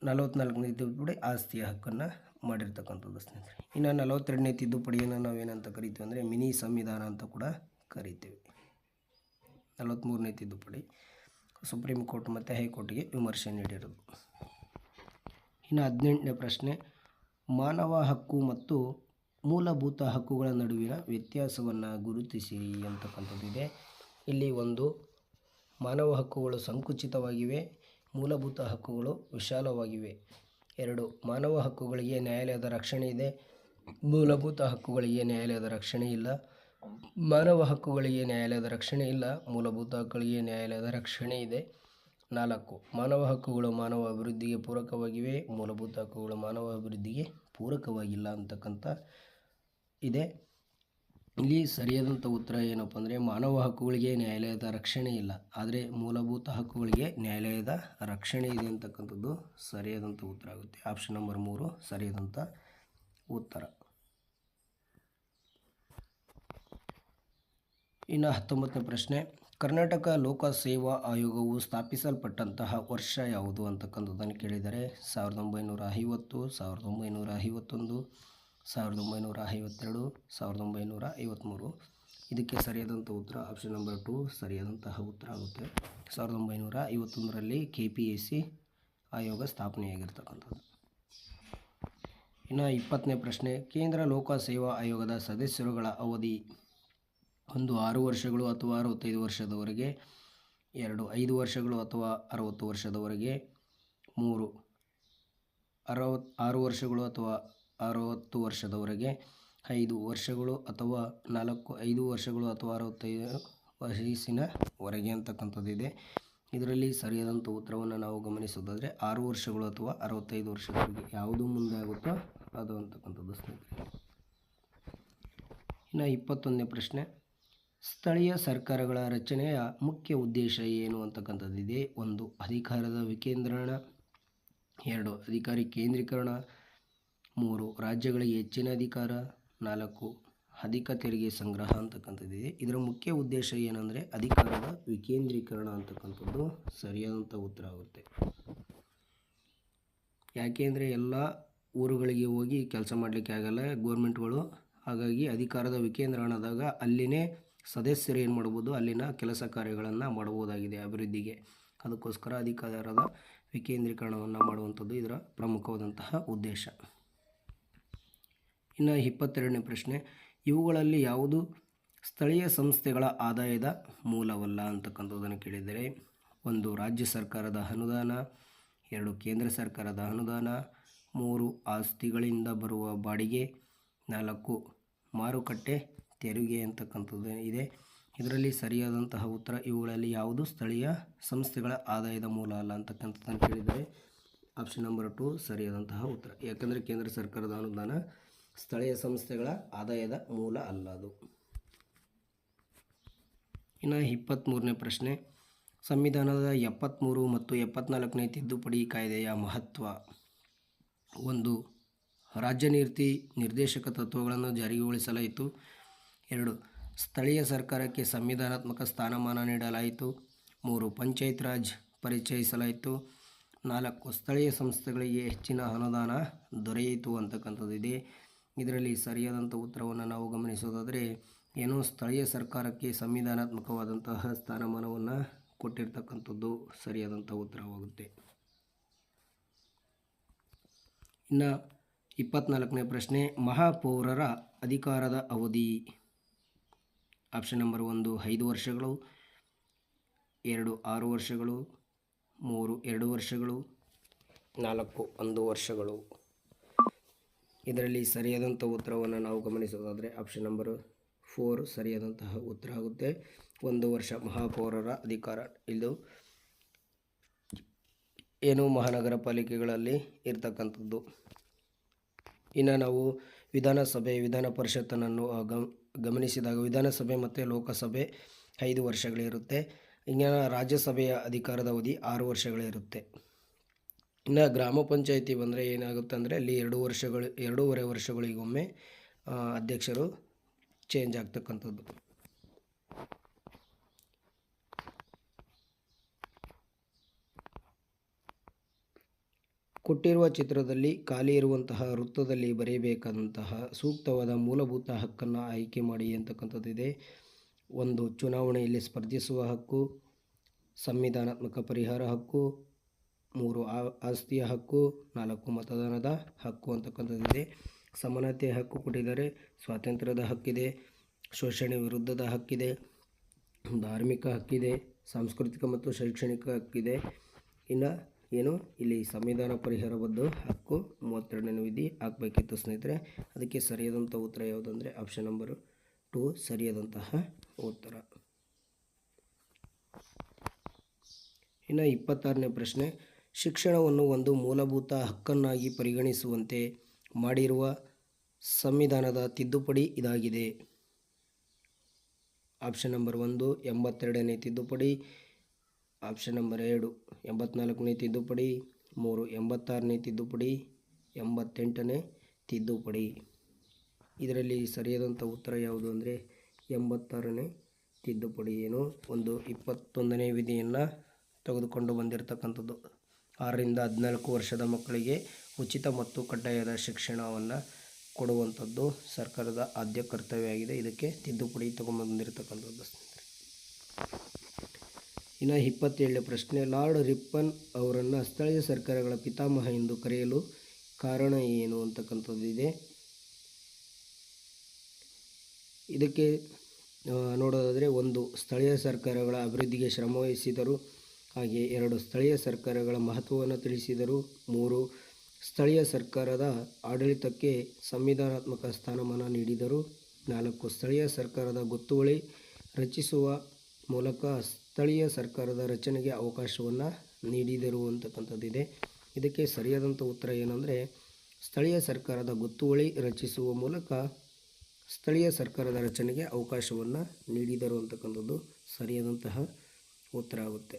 44ನೇ ತಿದ್ದುಪಡಿ ಆಸ್ತಿಯ ಹಕ್ಕನ್ನು ಮಾಡಿರ್ತಕ್ಕಂಥದ್ದು ಸ್ನೇಹಿತರೆ. ಇನ್ನು 42ನೇ ತಿದ್ದುಪಡಿಯನ್ನು ನಾವೇನಂತ ಕರಿತೀವಿ ಅಂದರೆ ಮಿನಿ ಸಂವಿಧಾನ ಅಂತ ಕೂಡ ಕರಿತೀವಿ. 43ನೇ ತಿದ್ದುಪಡಿ ಸುಪ್ರೀಂ ಕೋರ್ಟ್ ಮತ್ತು ಹೈಕೋರ್ಟ್ಗೆ ವಿಮರ್ಶೆ ನೀಡಿರೋದು. ಇನ್ನು 18ನೇ ಪ್ರಶ್ನೆ ಮಾನವ ಹಕ್ಕು ಮತ್ತು ಮೂಲಭೂತ ಹಕ್ಕುಗಳ ನಡುವಿನ ವ್ಯತ್ಯಾಸವನ್ನು ಗುರುತಿಸಿರಿ ಅಂತಕ್ಕಂಥದ್ದಿದೆ. ಇಲ್ಲಿ 1 ಮಾನವ ಹಕ್ಕುಗಳು ಸಂಕುಚಿತವಾಗಿವೆ, ಮೂಲಭೂತ ಹಕ್ಕುಗಳು ವಿಶಾಲವಾಗಿವೆ. 2 ಮಾನವ ಹಕ್ಕುಗಳಿಗೆ ನ್ಯಾಯಾಲಯದ ರಕ್ಷಣೆ ಇದೆ, ಮೂಲಭೂತ ಹಕ್ಕುಗಳಿಗೆ ನ್ಯಾಯಾಲಯದ ರಕ್ಷಣೆ ಇಲ್ಲ. ಮಾನವ ಹಕ್ಕುಗಳಿಗೆ ನ್ಯಾಯಾಲಯದ ರಕ್ಷಣೆ ಇಲ್ಲ, ಮೂಲಭೂತ ಹಕ್ಕುಗಳಿಗೆ ನ್ಯಾಯಾಲಯದ ರಕ್ಷಣೆ ಇದೆ. 4 ಮಾನವ ಹಕ್ಕುಗಳು ಮಾನವ ಅಭಿವೃದ್ಧಿಗೆ ಪೂರಕವಾಗಿವೆ, ಮೂಲಭೂತ ಹಕ್ಕುಗಳು ಮಾನವ ಅಭಿವೃದ್ಧಿಗೆ ಪೂರಕವಾಗಿಲ್ಲ ಅಂತಕ್ಕಂಥ ಇದೆ. ಇಲ್ಲಿ ಸರಿಯಾದಂಥ ಉತ್ತರ ಏನಪ್ಪ ಅಂದರೆ ಮಾನವ ಹಕ್ಕುಗಳಿಗೆ ನ್ಯಾಯಾಲಯದ ರಕ್ಷಣೆ ಇಲ್ಲ, ಆದರೆ ಮೂಲಭೂತ ಹಕ್ಕುಗಳಿಗೆ ನ್ಯಾಯಾಲಯದ ರಕ್ಷಣೆ ಇದೆ ಅಂತಕ್ಕಂಥದ್ದು ಸರಿಯಾದಂಥ ಉತ್ತರ ಆಗುತ್ತೆ. ಆಪ್ಷನ್ ನಂಬರ್ 3 ಸರಿಯಾದಂಥ ಉತ್ತರ. ಇನ್ನು 19ನೇ ಪ್ರಶ್ನೆ ಕರ್ನಾಟಕ ಲೋಕ ಸೇವಾ ಆಯೋಗವು ಸ್ಥಾಪಿಸಲ್ಪಟ್ಟಂತಹ ವರ್ಷ ಯಾವುದು ಅಂತಕ್ಕಂಥದ್ದನ್ನು ಕೇಳಿದರೆ 1950, 1951, 1952, 1953. ಇದಕ್ಕೆ ಸರಿಯಾದಂಥ ಉತ್ತರ ಆಪ್ಷನ್ ನಂಬರ್ 2 ಸರಿಯಾದಂತಹ ಉತ್ತರ ಆಗುತ್ತೆ. 1951ರಲ್ಲಿ KPSC ಆಯೋಗ ಸ್ಥಾಪನೆಯಾಗಿರ್ತಕ್ಕಂಥದ್ದು. ಇನ್ನು 20ನೇ ಪ್ರಶ್ನೆ ಕೇಂದ್ರ ಲೋಕ ಸೇವಾ ಆಯೋಗದ ಸದಸ್ಯರುಗಳ ಅವಧಿ 1 6 ವರ್ಷಗಳು ಅಥವಾ 65 ವರ್ಷದವರೆಗೆ, 2 5 ವರ್ಷಗಳು ಅಥವಾ 60 ವರ್ಷದವರೆಗೆ, 3 6 ವರ್ಷಗಳು ಅಥವಾ 60 ವರ್ಷದವರೆಗೆ, 5 ವರ್ಷಗಳು ಅಥವಾ 5 ವರ್ಷಗಳು ಅಥವಾ 65 ವಯಸ್ಸಿನವರೆಗೆ ಅಂತಕ್ಕಂಥದ್ದಿದೆ. ಇದರಲ್ಲಿ ಸರಿಯಾದಂಥ ಉತ್ತರವನ್ನು ನಾವು ಗಮನಿಸೋದಾದರೆ 6 ವರ್ಷಗಳು ಅಥವಾ 65 ವರ್ಷದವರೆಗೆ ಯಾವುದು ಮುಂದೆ ಆಗುತ್ತೋ ಅದು ಅಂತಕ್ಕಂಥದ್ದು ಸ್ನೇಹಿತರೆ. ಇನ್ನು 21ನೇ ಪ್ರಶ್ನೆ ಸ್ಥಳೀಯ ಸರ್ಕಾರಗಳ ರಚನೆಯ ಮುಖ್ಯ ಉದ್ದೇಶ ಏನು ಅಂತಕ್ಕಂಥದ್ದಿದೆ. 1 ಅಧಿಕಾರದ ವಿಕೇಂದ್ರೀಕರಣ, 2 ಅಧಿಕಾರಿ ಕೇಂದ್ರೀಕರಣ, 3 ರಾಜ್ಯಗಳಿಗೆ ಹೆಚ್ಚಿನ ಅಧಿಕಾರ, 4 ಅಧಿಕ ತೆರಿಗೆ ಸಂಗ್ರಹ ಅಂತಕ್ಕಂಥದ್ದಿದೆ. ಇದರ ಮುಖ್ಯ ಉದ್ದೇಶ ಏನಂದರೆ ಅಧಿಕಾರದ ವಿಕೇಂದ್ರೀಕರಣ ಅಂತಕ್ಕಂಥದ್ದು ಸರಿಯಾದಂಥ ಉತ್ತರ ಆಗುತ್ತೆ. ಯಾಕೆಂದರೆ ಎಲ್ಲ ಊರುಗಳಿಗೆ ಹೋಗಿ ಕೆಲಸ ಮಾಡಲಿಕ್ಕೆ ಆಗಲ್ಲ ಗೌರ್ಮೆಂಟ್ಗಳು, ಹಾಗಾಗಿ ಅಧಿಕಾರದ ವಿಕೇಂದ್ರೀಕರಣದಾಗ ಅಲ್ಲಿನೇ ಸದಸ್ಯರು ಏನು ಮಾಡ್ಬೋದು, ಅಲ್ಲಿನ ಕೆಲಸ ಕಾರ್ಯಗಳನ್ನು ಮಾಡಬಹುದಾಗಿದೆ ಅಭಿವೃದ್ಧಿಗೆ. ಅದಕ್ಕೋಸ್ಕರ ಅಧಿಕಾರದ ವಿಕೇಂದ್ರೀಕರಣವನ್ನು ಮಾಡುವಂಥದ್ದು ಇದರ ಪ್ರಮುಖವಾದಂತಹ ಉದ್ದೇಶ. ಇನ್ನು 22ನೇ ಪ್ರಶ್ನೆ, ಇವುಗಳಲ್ಲಿ ಯಾವುದು ಸ್ಥಳೀಯ ಸಂಸ್ಥೆಗಳ ಆದಾಯದ ಮೂಲವಲ್ಲ ಅಂತಕ್ಕಂಥದ್ದನ್ನು ಕೇಳಿದರೆ, 1 ರಾಜ್ಯ ಸರ್ಕಾರದ ಅನುದಾನ, 2 ಕೇಂದ್ರ ಸರ್ಕಾರದ ಅನುದಾನ, 3 ಆಸ್ತಿಗಳಿಂದ ಬರುವ ಬಾಡಿಗೆ, 4 ಮಾರುಕಟ್ಟೆ ತೆರಿಗೆ ಅಂತಕ್ಕಂಥದ್ದು ಇದೆ. ಇದರಲ್ಲಿ ಸರಿಯಾದಂತಹ ಉತ್ತರ ಇವುಗಳಲ್ಲಿ ಯಾವುದು ಸ್ಥಳೀಯ ಸಂಸ್ಥೆಗಳ ಆದಾಯದ ಮೂಲ ಅಲ್ಲ ಅಂತಕ್ಕಂಥದ್ದನ್ನು ಕೇಳಿದರೆ ಆಪ್ಷನ್ ನಂಬರ್ 2 ಸರಿಯಾದಂತಹ ಉತ್ತರ. ಯಾಕಂದರೆ ಕೇಂದ್ರ ಸರ್ಕಾರದ ಅನುದಾನ ಸ್ಥಳೀಯ ಸಂಸ್ಥೆಗಳ ಆದಾಯದ ಮೂಲ ಅಲ್ಲ ಅದು. ಇನ್ನು 23ನೇ ಪ್ರಶ್ನೆ, ಸಂವಿಧಾನದ 73 ಮತ್ತು 74ನೇ ತಿದ್ದುಪಡಿ ಕಾಯ್ದೆಯ ಮಹತ್ವ. 1 ರಾಜ್ಯ ನೀತಿ ನಿರ್ದೇಶಕ ತತ್ವಗಳನ್ನು ಜಾರಿಗೊಳಿಸಲಾಯಿತು. 2 ಸ್ಥಳೀಯ ಸರ್ಕಾರಕ್ಕೆ ಸಂವಿಧಾನಾತ್ಮಕ ಸ್ಥಾನಮಾನ ನೀಡಲಾಯಿತು. 3 ಪಂಚಾಯತ್ ರಾಜ್ ಪರಿಚಯಿಸಲಾಯಿತು. 4 ಸ್ಥಳೀಯ ಸಂಸ್ಥೆಗಳಿಗೆ ಹೆಚ್ಚಿನ ಅನುದಾನ ದೊರೆಯಿತು ಅಂತಕ್ಕಂಥದ್ದಿದೆ. ಇದರಲ್ಲಿ ಸರಿಯಾದಂಥ ಉತ್ತರವನ್ನು ನಾವು ಗಮನಿಸೋದಾದರೆ ಏನು, ಸ್ಥಳೀಯ ಸರ್ಕಾರಕ್ಕೆ ಸಂವಿಧಾನಾತ್ಮಕವಾದಂತಹ ಸ್ಥಾನಮಾನವನ್ನು ಕೊಟ್ಟಿರ್ತಕ್ಕಂಥದ್ದು ಸರಿಯಾದಂಥ ಉತ್ತರವಾಗುತ್ತೆ. ಇನ್ನು 24ನೇ ಪ್ರಶ್ನೆ, ಮಹಾಪೌರರ ಅಧಿಕಾರದ ಅವಧಿ. ಆಪ್ಷನ್ ನಂಬರ್ 1 5 ವರ್ಷಗಳು, 2 6 ವರ್ಷಗಳು, 3 2 ವರ್ಷಗಳು, 4 1 ವರ್ಷಗಳು. ಇದರಲ್ಲಿ ಸರಿಯಾದಂಥ ಉತ್ತರವನ್ನು ನಾವು ಗಮನಿಸೋದಾದರೆ ಆಪ್ಷನ್ ನಂಬರ್ 4 ಸರಿಯಾದಂತಹ ಉತ್ತರ ಆಗುತ್ತೆ. 1 ವರ್ಷ ಮಹಾಪೌರರ ಅಧಿಕಾರ ಇದು ಏನು ಮಹಾನಗರ ಪಾಲಿಕೆಗಳಲ್ಲಿ ಇರ್ತಕ್ಕಂಥದ್ದು. ಇನ್ನು ನಾವು ವಿಧಾನಸಭೆ ವಿಧಾನ ಪರಿಷತ್ತನ್ನು ಗಮನಿಸಿದಾಗ ವಿಧಾನಸಭೆ ಮತ್ತು ಲೋಕಸಭೆ 5 ವರ್ಷಗಳಿರುತ್ತೆ. ಇನ್ನು ರಾಜ್ಯಸಭೆಯ ಅಧಿಕಾರದ ಅವಧಿ 6 ವರ್ಷಗಳಿರುತ್ತೆ. ಇನ್ನು ಗ್ರಾಮ ಪಂಚಾಯಿತಿ ಬಂದರೆ ಏನಾಗುತ್ತೆ ಅಂದರೆ ಅಲ್ಲಿ 2.5 ವರ್ಷಗಳಿಗೊಮ್ಮೆ ಅಧ್ಯಕ್ಷರು ಚೇಂಜ್ ಆಗ್ತಕ್ಕಂಥದ್ದು. ಕೊಟ್ಟಿರುವ ಚಿತ್ರದಲ್ಲಿ ಖಾಲಿ ಇರುವಂತಹ ವೃತ್ತದಲ್ಲಿ ಬರೆಯಬೇಕಾದಂತಹ ಸೂಕ್ತವಾದ ಮೂಲಭೂತ ಹಕ್ಕನ್ನು ಆಯ್ಕೆ ಮಾಡಿ ಅಂತಕ್ಕಂಥದ್ದಿದೆ. 1 ಚುನಾವಣೆಯಲ್ಲಿ ಸ್ಪರ್ಧಿಸುವ ಹಕ್ಕು, ಸಂವಿಧಾನಾತ್ಮಕ ಪರಿಹಾರ ಹಕ್ಕು, 3 ಆಸ್ತಿಯ ಹಕ್ಕು, 4 ಮತದಾನದ ಹಕ್ಕು ಅಂತಕ್ಕಂಥದ್ದಿದೆ. ಸಮಾನತೆಯ ಹಕ್ಕು ಕೊಟ್ಟಿದ್ದಾರೆ, ಸ್ವಾತಂತ್ರ್ಯದ ಹಕ್ಕಿದೆ, ಶೋಷಣೆ ವಿರುದ್ಧದ ಹಕ್ಕಿದೆ, ಧಾರ್ಮಿಕ ಹಕ್ಕಿದೆ, ಸಾಂಸ್ಕೃತಿಕ ಮತ್ತು ಶೈಕ್ಷಣಿಕ ಹಕ್ಕಿದೆ. ಇನ್ನು ಏನು ಇಲ್ಲಿ ಸಂವಿಧಾನ ಪರಿಹಾರಬದ್ಧ ಹಕ್ಕು 32ನೇ ವಿಧಿ ಹಾಕಬೇಕಿತ್ತು ಸ್ನೇಹಿತರೆ. ಅದಕ್ಕೆ ಸರಿಯಾದಂಥ ಉತ್ತರ ಯಾವುದಂದರೆ ಆಪ್ಷನ್ ನಂಬರ್ 2 ಸರಿಯಾದಂತಹ ಉತ್ತರ. ಇನ್ನು 26ನೇ ಪ್ರಶ್ನೆ, ಶಿಕ್ಷಣವನ್ನು ಒಂದು ಮೂಲಭೂತ ಹಕ್ಕನ್ನಾಗಿ ಪರಿಗಣಿಸುವಂತೆ ಮಾಡಿರುವ ಸಂವಿಧಾನದ ತಿದ್ದುಪಡಿ ಇದಾಗಿದೆ. ಆಪ್ಷನ್ ನಂಬರ್ 1 82ನೇ ತಿದ್ದುಪಡಿ, ಆಪ್ಷನ್ ನಂಬರ್ 2 84ನೇ ತಿದ್ದುಪಡಿ, 3 86ನೇ ತಿದ್ದುಪಡಿ, 88ನೇ ತಿದ್ದುಪಡಿ. ಇದರಲ್ಲಿ ಸರಿಯಾದಂಥ ಉತ್ತರ ಯಾವುದು ಅಂದರೆ 86ನೇ ತಿದ್ದುಪಡಿ. ಏನು 21ನೇ ವಿಧಿಯನ್ನು ತೆಗೆದುಕೊಂಡು ಬಂದಿರತಕ್ಕಂಥದ್ದು. 6ರಿಂದ 14 ವರ್ಷದ ಮಕ್ಕಳಿಗೆ ಉಚಿತ ಮತ್ತು ಕಡ್ಡಾಯದ ಶಿಕ್ಷಣವನ್ನು ಕೊಡುವಂಥದ್ದು ಸರ್ಕಾರದ ಆದ್ಯ ಕರ್ತವ್ಯ ಆಗಿದೆ. ಇದಕ್ಕೆ ತಿದ್ದುಪಡಿ ತಗೊಂಬಂದಿರತಕ್ಕಂಥದ್ದು. ಇನ್ನು 27ನೇ ಪ್ರಶ್ನೆ, ಲಾರ್ಡ್ ರಿಪ್ಪನ್ ಅವರನ್ನು ಸ್ಥಳೀಯ ಸರ್ಕಾರಗಳ ಪಿತಾಮಹ ಎಂದು ಕರೆಯಲು ಕಾರಣ ಏನು ಅಂತಕ್ಕಂಥದ್ದಿದೆ. ಇದಕ್ಕೆ ನೋಡೋದಾದರೆ 1 ಸ್ಥಳೀಯ ಸರ್ಕಾರಗಳ ಅಭಿವೃದ್ಧಿಗೆ ಶ್ರಮವಹಿಸಿದರು. ಹಾಗೆ 2 ಸ್ಥಳೀಯ ಸರ್ಕಾರಗಳ ಮಹತ್ವವನ್ನು ತಿಳಿಸಿದರು. 3 ಸ್ಥಳೀಯ ಸರ್ಕಾರದ ಆಡಳಿತಕ್ಕೆ ಸಂವಿಧಾನಾತ್ಮಕ ಸ್ಥಾನಮಾನ ನೀಡಿದರು. 4 ಸ್ಥಳೀಯ ಸರ್ಕಾರದ ಗೊತ್ತುವಳಿ ರಚಿಸುವ ಮೂಲಕ ಸ್ಥಳೀಯ ಸರ್ಕಾರದ ರಚನೆಗೆ ಅವಕಾಶವನ್ನು ನೀಡಿದರು ಅಂತಕ್ಕಂಥದ್ದಿದೆ. ಇದಕ್ಕೆ ಸರಿಯಾದಂಥ ಉತ್ತರ ಏನಂದರೆ ಸ್ಥಳೀಯ ಸರ್ಕಾರದ ಗೊತ್ತುವಳಿ ರಚಿಸುವ ಮೂಲಕ ಸ್ಥಳೀಯ ಸರ್ಕಾರದ ರಚನೆಗೆ ಅವಕಾಶವನ್ನು ನೀಡಿದರು ಅಂತಕ್ಕಂಥದ್ದು ಸರಿಯಾದಂತಹ ಉತ್ತರ ಆಗುತ್ತೆ.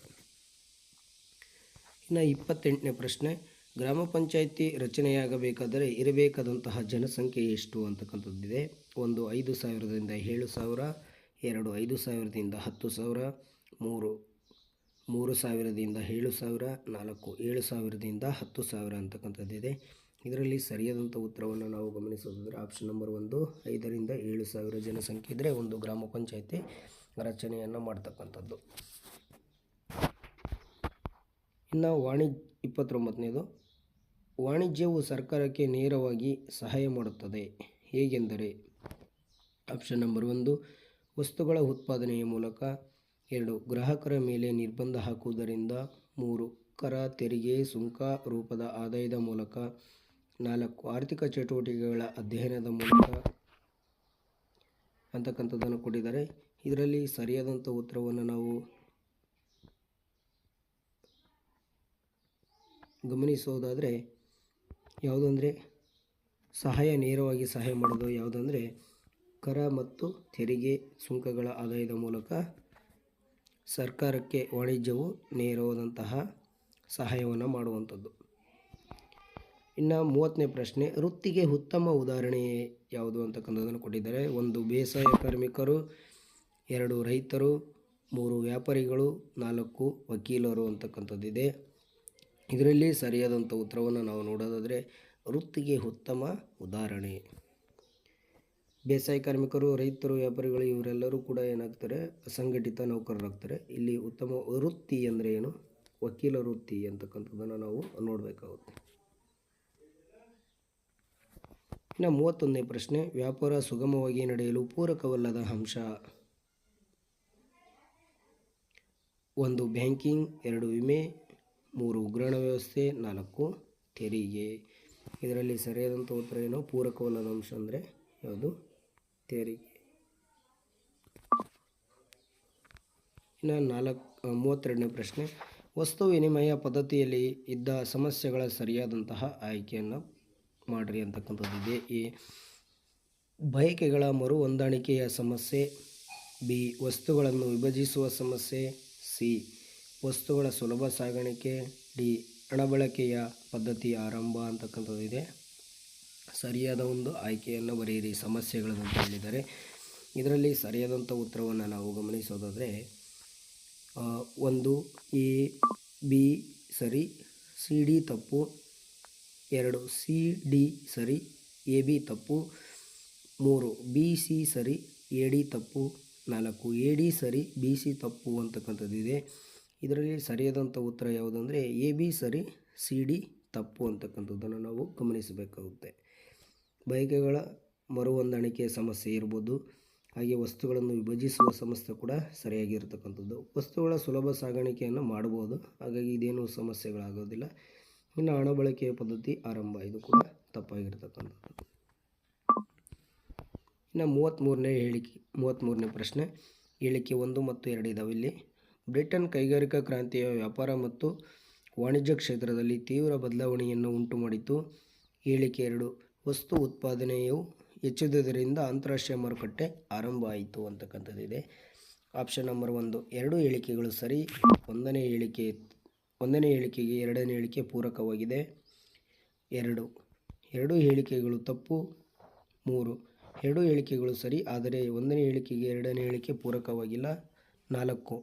ಇನ್ನು 28ನೇ ಪ್ರಶ್ನೆ, ಗ್ರಾಮ ಪಂಚಾಯಿತಿ ರಚನೆಯಾಗಬೇಕಾದರೆ ಇರಬೇಕಾದಂತಹ ಜನಸಂಖ್ಯೆ ಎಷ್ಟು ಅಂತಕ್ಕಂಥದ್ದಿದೆ. 1 5,000ದಿಂದ 7,000, 2 5,000ದಿಂದ 10,000, 3 3,000ದಿಂದ 7,000, 4 7,000ದಿಂದ 10,000 ಅಂತಕ್ಕಂಥದ್ದಿದೆ. ಇದರಲ್ಲಿ ಸರಿಯಾದಂಥ ಉತ್ತರವನ್ನು ನಾವು ಗಮನಿಸೋದಾದರೆ ಆಪ್ಷನ್ ನಂಬರ್ 1 5ರಿಂದ 7,000 ಜನಸಂಖ್ಯೆ ಇದ್ದರೆ ಒಂದು ಗ್ರಾಮ ಪಂಚಾಯತಿ ರಚನೆಯನ್ನು ಮಾಡ್ತಕ್ಕಂಥದ್ದು. ಇನ್ನು 29ನೇದು, ವಾಣಿಜ್ಯವು ಸರ್ಕಾರಕ್ಕೆ ನೇರವಾಗಿ ಸಹಾಯ ಮಾಡುತ್ತದೆ ಹೇಗೆಂದರೆ ಆಪ್ಷನ್ ನಂಬರ್ 1 ವಸ್ತುಗಳ ಉತ್ಪಾದನೆಯ ಮೂಲಕ, 2 ಗ್ರಾಹಕರ ಮೇಲೆ ನಿರ್ಬಂಧ ಹಾಕುವುದರಿಂದ, 3 ಕರ ತೆರಿಗೆ ಸುಂಕ ರೂಪದ ಆದಾಯದ ಮೂಲಕ, 4 ಆರ್ಥಿಕ ಚಟುವಟಿಕೆಗಳ ಅಧ್ಯಯನದ ಮೂಲಕ ಅಂತಕ್ಕಂಥದ್ದನ್ನು ಕೊಟ್ಟಿದ್ದಾರೆ. ಇದರಲ್ಲಿ ಸರಿಯಾದಂಥ ಉತ್ತರವನ್ನು ನಾವು ಗಮನಿಸೋದಾದರೆ ಯಾವುದಂದರೆ ನೇರವಾಗಿ ಸಹಾಯ ಮಾಡೋದು ಯಾವುದಂದರೆ ಕರ ಮತ್ತು ತೆರಿಗೆ ಸುಂಕಗಳ ಆದಾಯದ ಮೂಲಕ ಸರ್ಕಾರಕ್ಕೆ ವಾಣಿಜ್ಯವು ನೇರವಾದಂತಹ ಸಹಾಯವನ್ನು ಮಾಡುವಂಥದ್ದು. ಇನ್ನು 30ನೇ ಪ್ರಶ್ನೆ, ವೃತ್ತಿಗೆ ಉತ್ತಮ ಉದಾಹರಣೆ ಯಾವುದು ಅಂತಕ್ಕಂಥದ್ದನ್ನು ಕೊಟ್ಟಿದ್ದಾರೆ. 1 ಬೇಸಾಯ ಕಾರ್ಮಿಕರು, 2 ರೈತರು, 3 ವ್ಯಾಪಾರಿಗಳು, 4 ವಕೀಲರು ಅಂತಕ್ಕಂಥದ್ದಿದೆ. ಇದರಲ್ಲಿ ಸರಿಯಾದಂಥ ಉತ್ತರವನ್ನು ನಾವು ನೋಡೋದಾದರೆ ವೃತ್ತಿಗೆ ಉತ್ತಮ ಉದಾಹರಣೆ ಬೇಸಾಯ ಕಾರ್ಮಿಕರು, ರೈತರು, ವ್ಯಾಪಾರಿಗಳು ಇವರೆಲ್ಲರೂ ಕೂಡ ಏನಾಗ್ತಾರೆ, ಅಸಂಘಟಿತ ನೌಕರರಾಗ್ತಾರೆ. ಇಲ್ಲಿ ಉತ್ತಮ ವೃತ್ತಿ ಅಂದರೆ ಏನು, ವಕೀಲ ವೃತ್ತಿ ಅಂತಕ್ಕಂಥದ್ದನ್ನು ನಾವು ನೋಡಬೇಕಾಗುತ್ತೆ. ಇನ್ನು 31ನೇ ಪ್ರಶ್ನೆ, ವ್ಯಾಪಾರ ಸುಗಮವಾಗಿ ನಡೆಯಲು ಪೂರಕವಲ್ಲದ ಅಂಶ. 1 ಬ್ಯಾಂಕಿಂಗ್, 2 ವಿಮೆ, 3 ಉಗ್ರಾಣ ವ್ಯವಸ್ಥೆ, 4 ತೆರಿಗೆ. ಇದರಲ್ಲಿ ಸರಿಯಾದಂಥ ಉತ್ತರ ಏನು, ಪೂರಕವಲ್ಲದ ಅಂಶ ಅಂದರೆ ಯಾವುದು, ತೆರಿಗೆ. ಇನ್ನು 32ನೇ ಪ್ರಶ್ನೆ, ವಸ್ತು ವಿನಿಮಯ ಪದ್ಧತಿಯಲ್ಲಿ ಇದ್ದ ಸಮಸ್ಯೆಗಳ ಸರಿಯಾದಂತಹ ಆಯ್ಕೆಯನ್ನು ಮಾಡಿರಿ ಅಂತಕ್ಕಂಥದ್ದಿದೆ. ಎ ಬಯಕೆಗಳ ಮರು ಹೊಂದಾಣಿಕೆಯ ಸಮಸ್ಯೆ, ಬಿ ವಸ್ತುಗಳನ್ನು ವಿಭಜಿಸುವ ಸಮಸ್ಯೆ, ಸಿ ವಸ್ತುಗಳ ಸುಲಭ ಸಾಗಾಣಿಕೆ, ಡಿ ಹಣಬಳಕೆಯ ಪದ್ಧತಿ ಆರಂಭ ಅಂತಕ್ಕಂಥದ್ದಿದೆ. ಸರಿಯಾದ ಒಂದು ಆಯ್ಕೆಯನ್ನು ಬರೆಯಿರಿ ಸಮಸ್ಯೆಗಳನ್ನು ಅಂತ ಹೇಳಿದ್ದಾರೆ. ಇದರಲ್ಲಿ ಸರಿಯಾದಂಥ ಉತ್ತರವನ್ನು ನಾವು ಗಮನಿಸೋದಾದರೆ 1 ಎ ಬಿ ಸರಿ, ಸಿ ಡಿ ತಪ್ಪು, 2 ಸಿ ಡಿ ಸರಿ, ಎ ಬಿ ತಪ್ಪು, 3 ಬಿ ಸಿ ಸರಿ, ಎ ಡಿ ತಪ್ಪು, 4 ಎ ಡಿ ಸರಿ, ಬಿ ಸಿ ತಪ್ಪು ಅಂತಕ್ಕಂಥದ್ದಿದೆ. ಇದರಲ್ಲಿ ಸರಿಯಾದಂಥ ಉತ್ತರ ಯಾವುದಂದರೆ ಎ ಬಿ ಸರಿ, ಸಿ ಡಿ ತಪ್ಪು ಅಂತಕ್ಕಂಥದ್ದನ್ನು ನಾವು ಗಮನಿಸಬೇಕಾಗುತ್ತೆ. ಬಯಕೆಗಳ ಮರು ಹೊಂದಾಣಿಕೆಯ ಸಮಸ್ಯೆ ಇರ್ಬೋದು, ಹಾಗೆ ವಸ್ತುಗಳನ್ನು ವಿಭಜಿಸುವ ಸಮಸ್ಯೆ ಕೂಡ ಸರಿಯಾಗಿರ್ತಕ್ಕಂಥದ್ದು. ವಸ್ತುಗಳ ಸುಲಭ ಸಾಗಾಣಿಕೆಯನ್ನು ಮಾಡ್ಬೋದು, ಹಾಗಾಗಿ ಇದೇನು ಸಮಸ್ಯೆಗಳಾಗೋದಿಲ್ಲ. ಇನ್ನು ಹಣ ಬಳಕೆಯ ಪದ್ಧತಿ ಆರಂಭ, ಇದು ಕೂಡ ತಪ್ಪಾಗಿರ್ತಕ್ಕಂಥದ್ದು. ಇನ್ನು 33ನೇ ಪ್ರಶ್ನೆ, ಹೇಳಿಕೆ 1 ಮತ್ತು 2 ಇದಾವೆ. ಇಲ್ಲಿ ಬ್ರಿಟನ್ ಕೈಗಾರಿಕಾ ಕ್ರಾಂತಿಯ ವ್ಯಾಪಾರ ಮತ್ತು ವಾಣಿಜ್ಯ ಕ್ಷೇತ್ರದಲ್ಲಿ ತೀವ್ರ ಬದಲಾವಣೆಯನ್ನು ಉಂಟು ಮಾಡಿತು. ಹೇಳಿಕೆ 2 ವಸ್ತು ಉತ್ಪಾದನೆಯು ಹೆಚ್ಚಿದುದರಿಂದ ಅಂತಾರಾಷ್ಟ್ರೀಯ ಮಾರುಕಟ್ಟೆ ಆರಂಭ ಆಯಿತು ಅಂತಕ್ಕಂಥದ್ದಿದೆ. ಆಪ್ಷನ್ ನಂಬರ್ 1 2 ಹೇಳಿಕೆಗಳು ಸರಿ, ಒಂದನೇ ಹೇಳಿಕೆಗೆ ಎರಡನೇ ಹೇಳಿಕೆ ಪೂರಕವಾಗಿದೆ, 2 ಹೇಳಿಕೆಗಳು ತಪ್ಪು, 3 2 ಹೇಳಿಕೆಗಳು ಸರಿ ಆದರೆ ಒಂದನೇ ಹೇಳಿಕೆಗೆ ಎರಡನೇ ಹೇಳಿಕೆ ಪೂರಕವಾಗಿಲ್ಲ, 4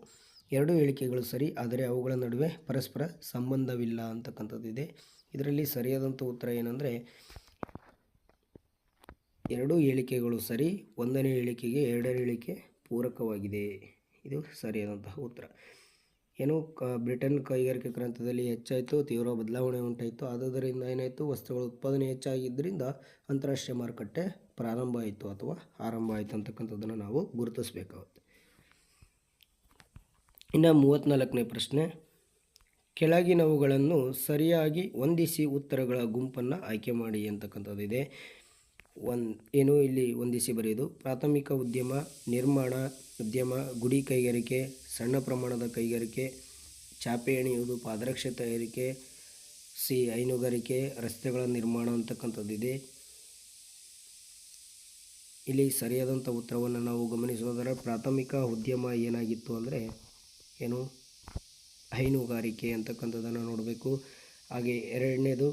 2 ಹೇಳಿಕೆಗಳು ಸರಿ ಆದರೆ ಅವುಗಳ ನಡುವೆ ಪರಸ್ಪರ ಸಂಬಂಧವಿಲ್ಲ ಅಂತಕ್ಕಂಥದ್ದಿದೆ. ಇದರಲ್ಲಿ ಸರಿಯಾದಂಥ ಉತ್ತರ ಏನಂದರೆ 2 ಹೇಳಿಕೆಗಳು ಸರಿ, ಒಂದನೇ ಹೇಳಿಕೆಗೆ ಎರಡನೇ ಹೇಳಿಕೆ ಪೂರಕವಾಗಿದೆ. ಇದು ಸರಿಯಾದಂತಹ ಉತ್ತರ. ಏನು ಬ್ರಿಟನ್ ಕೈಗಾರಿಕಾ ಕ್ರಾಂತಿಯಲ್ಲಿ ಹೆಚ್ಚಾಯಿತು, ತೀವ್ರ ಬದಲಾವಣೆ ಉಂಟಾಯಿತು. ಆದುದರಿಂದ ಏನಾಯಿತು, ವಸ್ತುಗಳ ಉತ್ಪಾದನೆ ಹೆಚ್ಚಾಗಿದ್ದರಿಂದ ಅಂತಾರಾಷ್ಟ್ರೀಯ ಮಾರುಕಟ್ಟೆ ಪ್ರಾರಂಭ ಆಯಿತು ಅಥವಾ ಆರಂಭ ಆಯಿತು ಅಂತಕ್ಕಂಥದ್ದನ್ನು ನಾವು ಗುರುತಿಸಬೇಕಾಗುತ್ತೆ. ಇನ್ನು 34ನೇ ಪ್ರಶ್ನೆ, ಕೆಳಗಿನವುಗಳನ್ನು ಸರಿಯಾಗಿ ಹೊಂದಿಸಿ ಉತ್ತರಗಳ ಗುಂಪನ್ನು ಆಯ್ಕೆ ಮಾಡಿ ಅಂತಕ್ಕಂಥದ್ದಿದೆ. ಏನು ಇಲ್ಲಿ ಹೊಂದಿಸಿ ಬರೆಯೋದು, ಪ್ರಾಥಮಿಕ ಉದ್ಯಮ, ನಿರ್ಮಾಣ ಉದ್ಯಮ, ಗುಡಿ ಕೈಗಾರಿಕೆ, ಸಣ್ಣ ಪ್ರಮಾಣದ ಕೈಗಾರಿಕೆ, ಚಾಪೆ ಎಣೆಯುವುದು, ಪಾದರಕ್ಷೆ ತಯಾರಿಕೆ, ಸಿ ಹೈನುಗಾರಿಕೆ, ರಸ್ತೆಗಳ ನಿರ್ಮಾಣ ಅಂತಕ್ಕಂಥದ್ದಿದೆ. ಇಲ್ಲಿ ಸರಿಯಾದಂಥ ಉತ್ತರವನ್ನು ನಾವು ಗಮನಿಸೋದಾದರೆ ಪ್ರಾಥಮಿಕ ಉದ್ಯಮ ಏನಾಗಿತ್ತು ಅಂದರೆ ಏನು, ಹೈನುಗಾರಿಕೆ ಅಂತಕ್ಕಂಥದ್ದನ್ನು ನೋಡಬೇಕು. ಹಾಗೆ ಎರಡನೇದು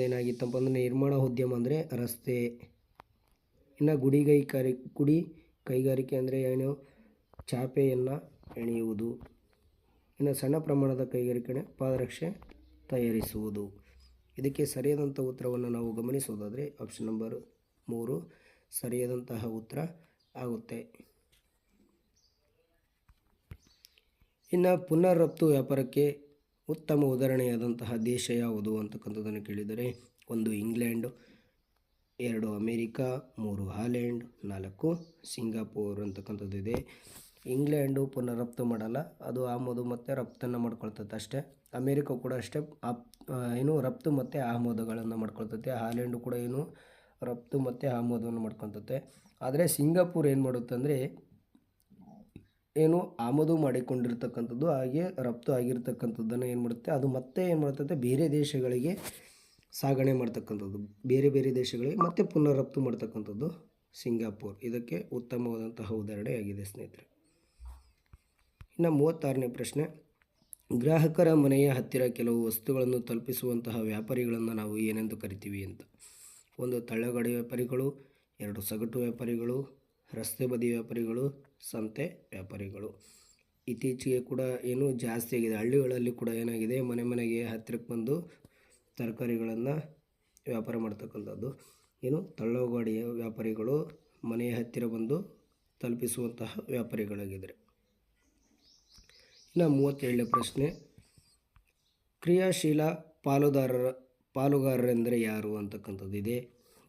ಏನಾಗಿತ್ತಪ್ಪ ಅಂದರೆ ನಿರ್ಮಾಣ ಉದ್ಯಮ ಅಂದರೆ ರಸ್ತೆ. ಇನ್ನು ಗುಡಿ ಕೈಗಾರಿಕೆ ಅಂದರೆ ಏನು, ಚಾಪೆಯನ್ನು ಎಣೆಯುವುದು. ಇನ್ನು ಸಣ್ಣ ಪ್ರಮಾಣದ ಕೈಗಾರಿಕೆ ಪಾದರಕ್ಷೆ ತಯಾರಿಸುವುದು. ಇದಕ್ಕೆ ಸರಿಯಾದಂಥ ಉತ್ತರವನ್ನು ನಾವು ಗಮನಿಸೋದಾದರೆ ಆಪ್ಷನ್ ನಂಬರ್ 3 ಸರಿಯಾದಂತಹ ಉತ್ತರ ಆಗುತ್ತೆ. ಇನ್ನು ಪುನರ್ ರಫ್ತು ವ್ಯಾಪಾರಕ್ಕೆ ಉತ್ತಮ ಉದಾಹರಣೆಯಾದಂತಹ ದೇಶ ಯಾವುದು ಅಂತಕ್ಕಂಥದ್ದನ್ನು ಕೇಳಿದರೆ 1 ಇಂಗ್ಲೆಂಡ್, 2 ಅಮೇರಿಕಾ, 3 ಹಾಲೆಂಡ್, 4 ಸಿಂಗಾಪುರ್ ಅಂತಕ್ಕಂಥದ್ದಿದೆ. ಇಂಗ್ಲೆಂಡು ಪುನರ್ ರಫ್ತು ಮಾಡಲ್ಲ, ಅದು ಆಮದು ಮತ್ತು ರಫ್ತನ್ನು ಮಾಡ್ಕೊಳ್ತೈತೆ ಅಷ್ಟೇ. ಅಮೇರಿಕಾ ಕೂಡ ಅಷ್ಟೇ ರಫ್ತು ಮತ್ತು ಆಮದುಗಳನ್ನು ಮಾಡ್ಕೊಳ್ತೈತೆ. ಹಾಲೆಂಡು ಕೂಡ ರಫ್ತು ಮತ್ತು ಆಮದನ್ನು ಮಾಡ್ಕೊಳ್ತೈತೆ. ಆದರೆ ಸಿಂಗಾಪುರ್ ಏನು ಮಾಡುತ್ತೆ ಅಂದರೆ ಆಮದು ಮಾಡಿಕೊಂಡಿರ್ತಕ್ಕಂಥದ್ದು ಹಾಗೆ ರಫ್ತು ಆಗಿರ್ತಕ್ಕಂಥದ್ದನ್ನು ಏನು ಮಾಡುತ್ತೆ, ಅದು ಮತ್ತೆ ಏನು ಮಾಡ್ತೈತೆ ಬೇರೆ ದೇಶಗಳಿಗೆ ಸಾಗಣೆ ಮಾಡ್ತಕ್ಕಂಥದ್ದು, ಬೇರೆ ಬೇರೆ ದೇಶಗಳಿಗೆ ಮತ್ತೆ ಪುನರ್ ರಫ್ತು ಮಾಡ್ತಕ್ಕಂಥದ್ದು ಸಿಂಗಾಪುರ್. ಇದಕ್ಕೆ ಉತ್ತಮವಾದಂತಹ ಉದಾಹರಣೆಯಾಗಿದೆ ಸ್ನೇಹಿತರೆ. ಇನ್ನು 36ನೇ ಪ್ರಶ್ನೆ, ಗ್ರಾಹಕರ ಮನೆಯ ಹತ್ತಿರ ಕೆಲವು ವಸ್ತುಗಳನ್ನು ತಲುಪಿಸುವಂತಹ ವ್ಯಾಪಾರಿಗಳನ್ನು ನಾವು ಏನೆಂದು ಕರಿತೀವಿ ಅಂತ. 1 ತಳ್ಳಗಾಡಿ ವ್ಯಾಪಾರಿಗಳು, 2 ಸಗಟು ವ್ಯಾಪಾರಿಗಳು, ರಸ್ತೆ ಬದಿ ವ್ಯಾಪಾರಿಗಳು, ಸಂತೆ ವ್ಯಾಪಾರಿಗಳು. ಇತ್ತೀಚೆಗೆ ಕೂಡ ಜಾಸ್ತಿ ಆಗಿದೆ, ಹಳ್ಳಿಗಳಲ್ಲಿ ಕೂಡ ಏನಾಗಿದೆ, ಮನೆ ಮನೆಗೆ ಹತ್ತಿರಕ್ಕೆ ಬಂದು ತರಕಾರಿಗಳನ್ನು ವ್ಯಾಪಾರ ಮಾಡ್ತಕ್ಕಂಥದ್ದು ತಳ್ಳಗಾಡಿಯ ವ್ಯಾಪಾರಿಗಳು ಮನೆಯ ಹತ್ತಿರ ಬಂದು ತಲುಪಿಸುವಂತಹ ವ್ಯಾಪಾರಿಗಳಾಗಿದ್ದಾರೆ. ಇನ್ನು 37ನೇ ಪ್ರಶ್ನೆ, ಕ್ರಿಯಾಶೀಲ ಪಾಲುಗಾರರೆಂದರೆ ಯಾರು ಅಂತಕ್ಕಂಥದ್ದಿದೆ.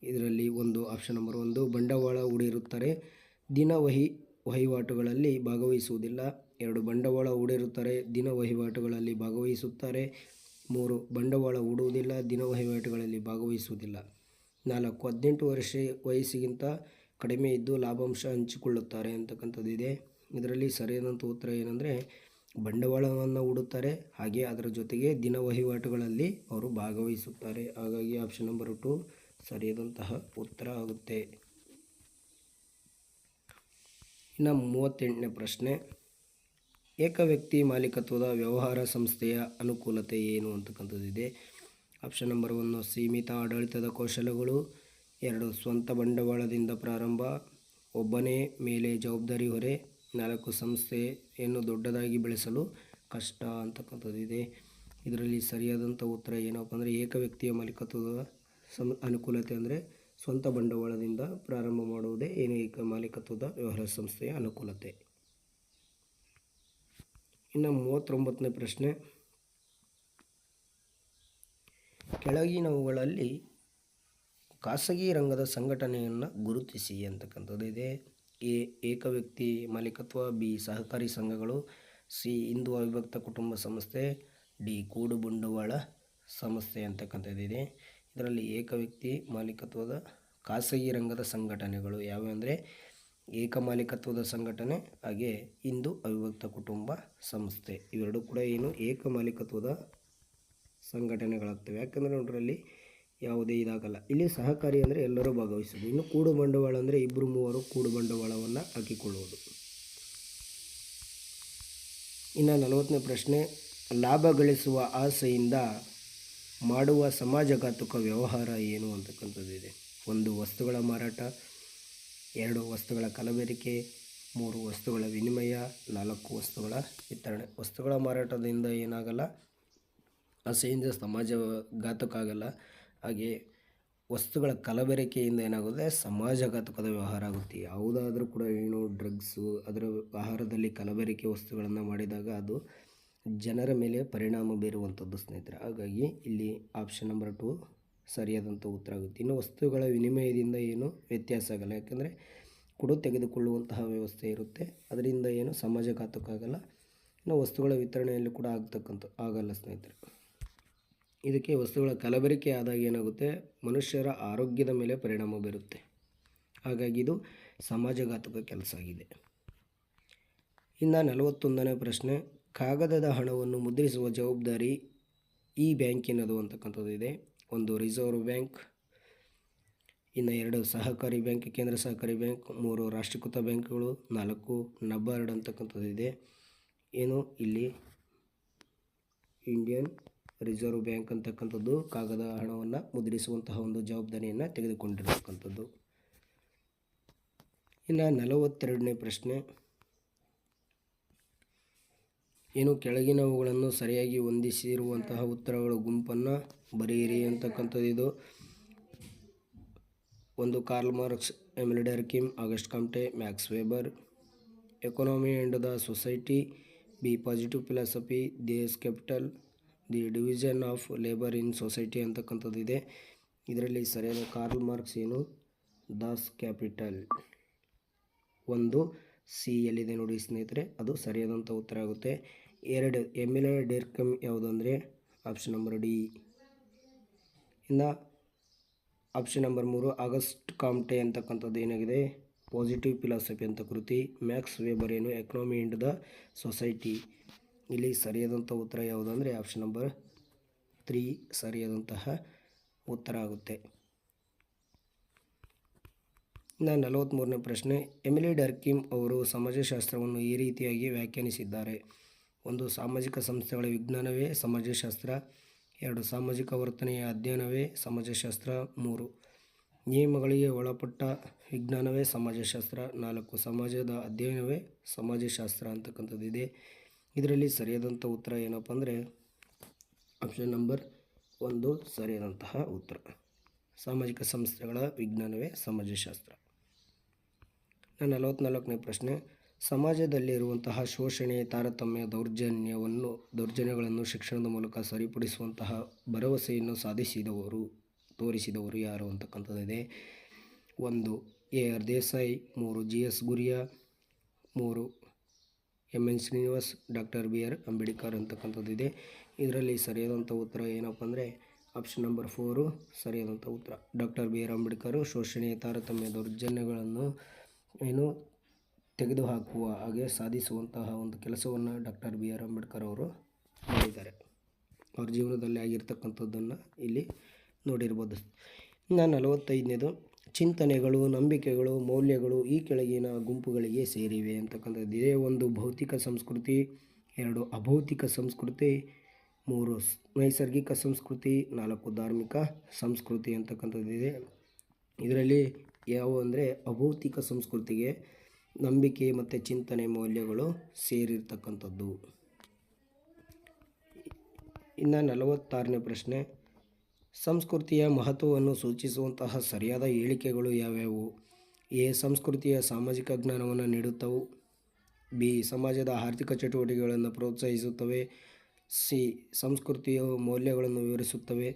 ಇದರಲ್ಲಿ 1 ಆಪ್ಷನ್ ನಂಬರ್ 1 ಬಂಡವಾಳ ಹೂಡಿರುತ್ತಾರೆ, ದಿನ ವಹಿವಾಟುಗಳಲ್ಲಿ ಭಾಗವಹಿಸುವುದಿಲ್ಲ. 2 ಬಂಡವಾಳ ಹೂಡಿರುತ್ತಾರೆ, ದಿನ ವಹಿವಾಟುಗಳಲ್ಲಿ ಭಾಗವಹಿಸುತ್ತಾರೆ. 3 ಬಂಡವಾಳ ಹೂಡುವುದಿಲ್ಲ, ದಿನ ವಹಿವಾಟುಗಳಲ್ಲಿ ಭಾಗವಹಿಸುವುದಿಲ್ಲ. 4 18 ವರ್ಷ ವಯಸ್ಸಿಗಿಂತ ಕಡಿಮೆ ಇದ್ದು ಲಾಭಾಂಶ ಹಂಚಿಕೊಳ್ಳುತ್ತಾರೆ ಅಂತಕ್ಕಂಥದ್ದಿದೆ. ಇದರಲ್ಲಿ ಸರಿಯಾದಂಥ ಉತ್ತರ ಏನಂದರೆ ಬಂಡವಾಳವನ್ನು ಹೂಡುತ್ತಾರೆ, ಹಾಗೆ ಅದರ ಜೊತೆಗೆ ದಿನ ವಹಿವಾಟುಗಳಲ್ಲಿ ಅವರು ಭಾಗವಹಿಸುತ್ತಾರೆ. ಹಾಗಾಗಿ ಆಪ್ಷನ್ ನಂಬರ್ 2 ಸರಿಯಾದಂತಹ ಉತ್ತರ ಆಗುತ್ತೆ. ಇನ್ನು 38ನೇ ಪ್ರಶ್ನೆ, ಏಕವ್ಯಕ್ತಿ ಮಾಲೀಕತ್ವದ ವ್ಯವಹಾರ ಸಂಸ್ಥೆಯ ಅನುಕೂಲತೆ ಏನು ಅಂತಕ್ಕಂಥದ್ದಿದೆ. ಆಪ್ಷನ್ ನಂಬರ್ 1 ಸೀಮಿತ ಆಡಳಿತದ ಕೌಶಲ್ಯಗಳು, 2 ಸ್ವಂತ ಬಂಡವಾಳದಿಂದ ಪ್ರಾರಂಭ, ಒಬ್ಬನೇ ಮೇಲೆ ಜವಾಬ್ದಾರಿ ಹೊರೆ, 4 ಸಂಸ್ಥೆಯನ್ನು ದೊಡ್ಡದಾಗಿ ಬೆಳೆಸಲು ಕಷ್ಟ ಅಂತಕ್ಕಂಥದ್ದಿದೆ. ಇದರಲ್ಲಿ ಸರಿಯಾದಂಥ ಉತ್ತರ ಏನಪ್ಪ ಅಂದರೆ ಏಕವ್ಯಕ್ತಿಯ ಮಾಲೀಕತ್ವದ ಅನುಕೂಲತೆ ಅಂದರೆ ಸ್ವಂತ ಬಂಡವಾಳದಿಂದ ಪ್ರಾರಂಭ ಮಾಡುವುದೇ ಏಕ ಮಾಲೀಕತ್ವದ ವ್ಯವಹಾರ ಸಂಸ್ಥೆಯ ಅನುಕೂಲತೆ. ಇನ್ನು 39ನೇ ಪ್ರಶ್ನೆ, ಕೆಳಗಿನವುಗಳಲ್ಲಿ ಖಾಸಗಿ ರಂಗದ ಸಂಘಟನೆಯನ್ನು ಗುರುತಿಸಿ ಅಂತಕ್ಕಂಥದ್ದಿದೆ. ಎ ಏಕವ್ಯಕ್ತಿ ಮಾಲೀಕತ್ವ, ಬಿ ಸಹಕಾರಿ ಸಂಘಗಳು, ಸಿ ಹಿಂದೂ ಅವಿಭಕ್ತ ಕುಟುಂಬ ಸಂಸ್ಥೆ, ಡಿ ಕೂಡು ಬಂಡವಾಳ ಸಂಸ್ಥೆ ಅಂತಕ್ಕಂಥದ್ದಿದೆ. ಇದರಲ್ಲಿ ಏಕವ್ಯಕ್ತಿ ಮಾಲೀಕತ್ವದ ಖಾಸಗಿ ರಂಗದ ಸಂಘಟನೆಗಳು ಯಾವ್ಯಾವ ಅಂದರೆ ಏಕ ಮಾಲೀಕತ್ವದ ಸಂಘಟನೆ ಹಾಗೆ ಹಿಂದೂ ಅವಿಭಕ್ತ ಕುಟುಂಬ ಸಂಸ್ಥೆ. ಇವೆರಡೂ ಕೂಡ ಏಕ ಮಾಲೀಕತ್ವದ ಸಂಘಟನೆಗಳಾಗ್ತವೆ. ಯಾಕಂದರೆ ನೋಡ್ರಲ್ಲಿ ಯಾವುದೇ ಇದಾಗಲ್ಲ. ಇಲ್ಲಿ ಸಹಕಾರಿ ಅಂದರೆ ಎಲ್ಲರೂ ಭಾಗವಹಿಸೋದು. ಇನ್ನು ಕೂಡು ಬಂಡವಾಳ ಅಂದರೆ 2-3 ಕೂಡು ಬಂಡವಾಳವನ್ನು ಹಾಕಿಕೊಳ್ಳುವುದು. ಇನ್ನು 40ನೇ ಪ್ರಶ್ನೆ, ಲಾಭ ಗಳಿಸುವ ಆಸೆಯಿಂದ ಮಾಡುವ ಸಮಾಜಘಾತುಕ ವ್ಯವಹಾರ ಏನು ಅಂತಕ್ಕಂಥದ್ದಿದೆ. 1 ವಸ್ತುಗಳ ಮಾರಾಟ, 2 ವಸ್ತುಗಳ ಕಲಬೆರಕೆ, 3 ವಸ್ತುಗಳ ವಿನಿಮಯ, 4 ವಸ್ತುಗಳ ವಿತರಣೆ. ವಸ್ತುಗಳ ಮಾರಾಟದಿಂದ ಏನಾಗಲ್ಲ, ಆಸೆಯಿಂದ ಸಮಾಜಘಾತಕ ಆಗಲ್ಲ. ಹಾಗೆ ವಸ್ತುಗಳ ಕಲಬೆರಕೆಯಿಂದ ಏನಾಗುತ್ತೆ, ಸಮಾಜಘಾತಕದ ವ್ಯವಹಾರ ಆಗುತ್ತೆ. ಯಾವುದಾದ್ರೂ ಕೂಡ ಡ್ರಗ್ಸು ಅದರ ಆಹಾರದಲ್ಲಿ ಕಲಬೆರಕೆ ವಸ್ತುಗಳನ್ನು ಮಾಡಿದಾಗ ಅದು ಜನರ ಮೇಲೆ ಪರಿಣಾಮ ಬೀರುವಂಥದ್ದು ಸ್ನೇಹಿತರೆ. ಹಾಗಾಗಿ ಇಲ್ಲಿ ಆಪ್ಷನ್ ನಂಬರ್ 2 ಸರಿಯಾದಂಥ ಉತ್ತರ ಆಗುತ್ತೆ. ಇನ್ನು ವಸ್ತುಗಳ ವಿನಿಮಯದಿಂದ ವ್ಯತ್ಯಾಸ ಆಗಲ್ಲ, ಯಾಕಂದರೆ ಕೊಡು ತೆಗೆದುಕೊಳ್ಳುವಂತಹ ವ್ಯವಸ್ಥೆ ಇರುತ್ತೆ, ಅದರಿಂದ ಸಮಾಜಘಾತಕ ಆಗಲ್ಲ. ಇನ್ನು ವಸ್ತುಗಳ ವಿತರಣೆಯಲ್ಲಿ ಕೂಡ ಆಗಲ್ಲ ಸ್ನೇಹಿತರೆ. ಇದಕ್ಕೆ ವಸ್ತುಗಳ ಕಲಬೆರಕೆ ಆದಾಗ ಏನಾಗುತ್ತೆ, ಮನುಷ್ಯರ ಆರೋಗ್ಯದ ಮೇಲೆ ಪರಿಣಾಮ ಬೀರುತ್ತೆ. ಹಾಗಾಗಿ ಇದು ಸಮಾಜಘಾತಕ ಕೆಲಸ ಆಗಿದೆ. ಇನ್ನು 41ನೇ ಪ್ರಶ್ನೆ, ಕಾಗದದ ಹಣವನ್ನು ಮುದ್ರಿಸುವ ಜವಾಬ್ದಾರಿ ಈ ಬ್ಯಾಂಕಿನದು ಅಂತಕ್ಕಂಥದ್ದು ಇದೆ. 1 ರಿಸರ್ವ್ ಬ್ಯಾಂಕ್, ಇನ್ನು 2 ಸಹಕಾರಿ ಬ್ಯಾಂಕ್, ಕೇಂದ್ರ ಸಹಕಾರಿ ಬ್ಯಾಂಕ್, 3 ರಾಷ್ಟ್ರೀಕೃತ ಬ್ಯಾಂಕ್ಗಳು, 4 ನಬಾರ್ಡ್ ಅಂತಕ್ಕಂಥದ್ದು ಇದೆ. ಇಲ್ಲಿ ಇಂಡಿಯನ್ ರಿಸರ್ವ್ ಬ್ಯಾಂಕ್ ಅಂತಕ್ಕಂಥದ್ದು ಕಾಗದ ಹಣವನ್ನು ಮುದ್ರಿಸುವಂತಹ ಒಂದು ಜವಾಬ್ದಾರಿಯನ್ನು ತೆಗೆದುಕೊಂಡಿರ್ತಕ್ಕಂಥದ್ದು. ಇನ್ನು 42ನೇ ಪ್ರಶ್ನೆ, ಕೆಳಗಿನವುಗಳನ್ನು ಸರಿಯಾಗಿ ಹೊಂದಿಸಿರುವಂತಹ ಉತ್ತರಗಳ ಗುಂಪನ್ನು ಬರೆಯಿರಿ ಅಂತಕ್ಕಂಥದ್ದು ಇದು. 1 Karl Marx, Emile Durkheim, Auguste Comte, Max Weber. Economy and the society. B positive philosophy, das capital, the division of labour in society ಅಂತಕ್ಕಂಥದ್ದು ಇದೆ. ಇದರಲ್ಲಿ ಸರಿಯಾದ ಕಾರ್ಲ್ ಮಾರ್ಕ್ಸ್ ಏನು? ದಾಸ್ ಕ್ಯಾಪಿಟಲ್. 1 ಸಿ ಎಲ್ಲಿದೆ ನೋಡಿ ಸ್ನೇಹಿತರೆ, ಅದು ಸರಿಯಾದಂಥ ಉತ್ತರ ಆಗುತ್ತೆ. 2 ಎಮಿಲಿ ಡರ್ಕಿಮ್ ಯಾವುದು ಅಂದರೆ ಆಪ್ಷನ್ ನಂಬರ್ ಡಿ. ಇನ್ನು ಆಪ್ಷನ್ ನಂಬರ್ 3 ಆಗಸ್ಟ್ ಕಾಮ್ಟೆ ಅಂತಕ್ಕಂಥದ್ದು ಏನಾಗಿದೆ? ಪಾಸಿಟಿವ್ ಫಿಲಾಸಫಿ ಅಂತ ಕೃತಿ. ಮ್ಯಾಕ್ಸ್ ವೆಬರ್ ಏನು? Economy and the society. ಇಲ್ಲಿ ಸರಿಯಾದಂಥ ಉತ್ತರ ಯಾವುದು ಅಂದರೆ ಆಪ್ಷನ್ ನಂಬರ್ 3 ಸರಿಯಾದಂತಹ ಉತ್ತರ ಆಗುತ್ತೆ. ಇನ್ನು 43ನೇ ಪ್ರಶ್ನೆ. ಎಮಿಲಿ ಡರ್ಕಿಮ್ ಅವರು ಸಮಾಜಶಾಸ್ತ್ರವನ್ನು ಈ ರೀತಿಯಾಗಿ ವ್ಯಾಖ್ಯಾನಿಸಿದ್ದಾರೆ. 1 ಸಾಮಾಜಿಕ ಸಂಸ್ಥೆಗಳ ವಿಜ್ಞಾನವೇ ಸಮಾಜಶಾಸ್ತ್ರ. 2 ಸಾಮಾಜಿಕ ವರ್ತನೆಯ ಅಧ್ಯಯನವೇ ಸಮಾಜಶಾಸ್ತ್ರ. 3 ನಿಯಮಗಳಿಗೆ ಒಳಪಟ್ಟ ವಿಜ್ಞಾನವೇ ಸಮಾಜಶಾಸ್ತ್ರ. 4 ಸಮಾಜದ ಅಧ್ಯಯನವೇ ಸಮಾಜಶಾಸ್ತ್ರ ಅಂತಕ್ಕಂಥದ್ದು ಇದೆ. ಇದರಲ್ಲಿ ಸರಿಯಾದಂಥ ಉತ್ತರ ಏನಪ್ಪ ಅಂದರೆ ಆಪ್ಷನ್ ನಂಬರ್ 1 ಸರಿಯಾದಂತಹ ಉತ್ತರ. ಸಾಮಾಜಿಕ ಸಂಸ್ಥೆಗಳ ವಿಜ್ಞಾನವೇ ಸಮಾಜಶಾಸ್ತ್ರ. 44ನೇ ಪ್ರಶ್ನೆ. ಸಮಾಜದಲ್ಲಿರುವಂತಹ ಶೋಷಣೆ, ತಾರತಮ್ಯ, ದೌರ್ಜನ್ಯಗಳನ್ನು ಶಿಕ್ಷಣದ ಮೂಲಕ ಸರಿಪಡಿಸುವಂತಹ ಭರವಸೆಯನ್ನು ತೋರಿಸಿದವರು ಯಾರು ಅಂತಕ್ಕಂಥದ್ದಿದೆ. 1 A R Desai, 3 G S Ghurye, 3 M N Srinivas, doctor B R Ambedkar ಅಂತಕ್ಕಂಥದ್ದಿದೆ. ಇದರಲ್ಲಿ ಸರಿಯಾದಂಥ ಉತ್ತರ ಏನಪ್ಪ ಅಂದರೆ ಆಪ್ಷನ್ ನಂಬರ್ 4 ಸರಿಯಾದಂಥ ಉತ್ತರ. ಡಾಕ್ಟರ್ ಬಿ ಆರ್ ಅಂಬೇಡ್ಕರ್ ಶೋಷಣೆ, ತಾರತಮ್ಯ, ದೌರ್ಜನ್ಯಗಳನ್ನು ತೆಗೆದುಹಾಕುವ ಹಾಗೆ ಸಾಧಿಸುವಂತಹ ಒಂದು ಕೆಲಸವನ್ನು ಡಾಕ್ಟರ್ ಬಿ ಆರ್ ಅಂಬೇಡ್ಕರ್ ಅವರು ಮಾಡಿದ್ದಾರೆ. ಅವ್ರ ಜೀವನದಲ್ಲಿ ಆಗಿರ್ತಕ್ಕಂಥದ್ದನ್ನು ಇಲ್ಲಿ ನೋಡಿರ್ಬೋದು. ಇನ್ನು 45ನೇದು. ಚಿಂತನೆಗಳು, ನಂಬಿಕೆಗಳು, ಮೌಲ್ಯಗಳು ಈ ಕೆಳಗಿನ ಗುಂಪುಗಳಿಗೆ ಸೇರಿವೆ ಅಂತಕ್ಕಂಥದ್ದಿದೆ. 1 ಭೌತಿಕ ಸಂಸ್ಕೃತಿ, 2 ಅಭೌತಿಕ ಸಂಸ್ಕೃತಿ, 3 ನೈಸರ್ಗಿಕ ಸಂಸ್ಕೃತಿ, 4 ಧಾರ್ಮಿಕ ಸಂಸ್ಕೃತಿ ಅಂತಕ್ಕಂಥದ್ದಿದೆ. ಇದರಲ್ಲಿ ಯಾವುವು ಅಂದರೆ ಅಭೌತಿಕ ಸಂಸ್ಕೃತಿಗೆ ನಂಬಿಕೆ ಮತ್ತು ಚಿಂತನೆ ಮೌಲ್ಯಗಳು ಸೇರಿರ್ತಕ್ಕಂಥದ್ದು. ಇನ್ನು 46ನೇ ಪ್ರಶ್ನೆ. ಸಂಸ್ಕೃತಿಯ ಮಹತ್ವವನ್ನು ಸೂಚಿಸುವಂತಹ ಸರಿಯಾದ ಹೇಳಿಕೆಗಳು ಯಾವ್ಯಾವು? ಎ ಸಂಸ್ಕೃತಿಯ ಸಾಮಾಜಿಕ ಜ್ಞಾನವನ್ನು ನೀಡುತ್ತವೆ. ಬಿ ಸಮಾಜದ ಆರ್ಥಿಕ ಚಟುವಟಿಕೆಗಳನ್ನು ಪ್ರೋತ್ಸಾಹಿಸುತ್ತವೆ. ಸಿ ಸಂಸ್ಕೃತಿಯ ಮೌಲ್ಯಗಳನ್ನು ವಿವರಿಸುತ್ತವೆ.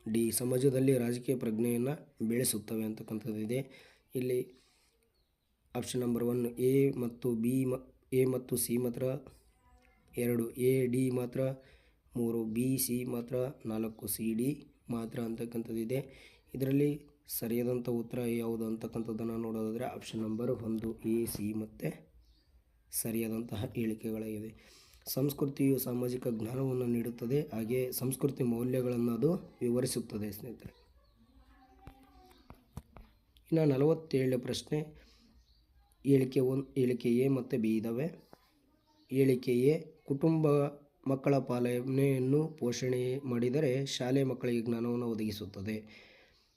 ಡಿ ಸಮಾಜದಲ್ಲಿ ರಾಜಕೀಯ ಪ್ರಜ್ಞೆಯನ್ನು ಬೆಳೆಸುತ್ತವೆ ಅಂತಕ್ಕಂಥದ್ದಿದೆ. ಇಲ್ಲಿ ಆಪ್ಷನ್ ನಂಬರ್ 1 ಎ ಮತ್ತು ಸಿ ಮಾತ್ರ, 2 ಎ ಡಿ ಮಾತ್ರ, 3 ಬಿ ಸಿ ಮಾತ್ರ, 4 ಸಿ ಡಿ ಮಾತ್ರ ಅಂತಕ್ಕಂಥದ್ದಿದೆ. ಇದರಲ್ಲಿ ಸರಿಯಾದಂಥ ಉತ್ತರ ಯಾವುದು ಅಂತಕ್ಕಂಥದ್ದನ್ನು ನೋಡೋದಾದರೆ ಆಪ್ಷನ್ ನಂಬರ್ 1 ಎ ಸಿ ಮತ್ತು ಸರಿಯಾದಂತಹ ಹೇಳಿಕೆಗಳಾಗಿವೆ. ಸಂಸ್ಕೃತಿಯು ಸಾಮಾಜಿಕ ಜ್ಞಾನವನ್ನು ನೀಡುತ್ತದೆ, ಹಾಗೆ ಸಂಸ್ಕೃತಿ ಮೌಲ್ಯಗಳನ್ನು ಅದು ವಿವರಿಸುತ್ತದೆ ಸ್ನೇಹಿತರೆ. ಇನ್ನು 47ನೇ ಪ್ರಶ್ನೆ. ಹೇಳಿಕೆ ಎ ಮತ್ತು ಬಿ ಇದ್ದಾವೆ. ಹೇಳಿಕೆ ಎ ಕುಟುಂಬ ಮಕ್ಕಳ ಪಾಲನೆಯನ್ನು ಪೋಷಣೆ ಮಾಡಿದರೆ ಶಾಲೆ ಮಕ್ಕಳಿಗೆ ಜ್ಞಾನವನ್ನು ಒದಗಿಸುತ್ತದೆ.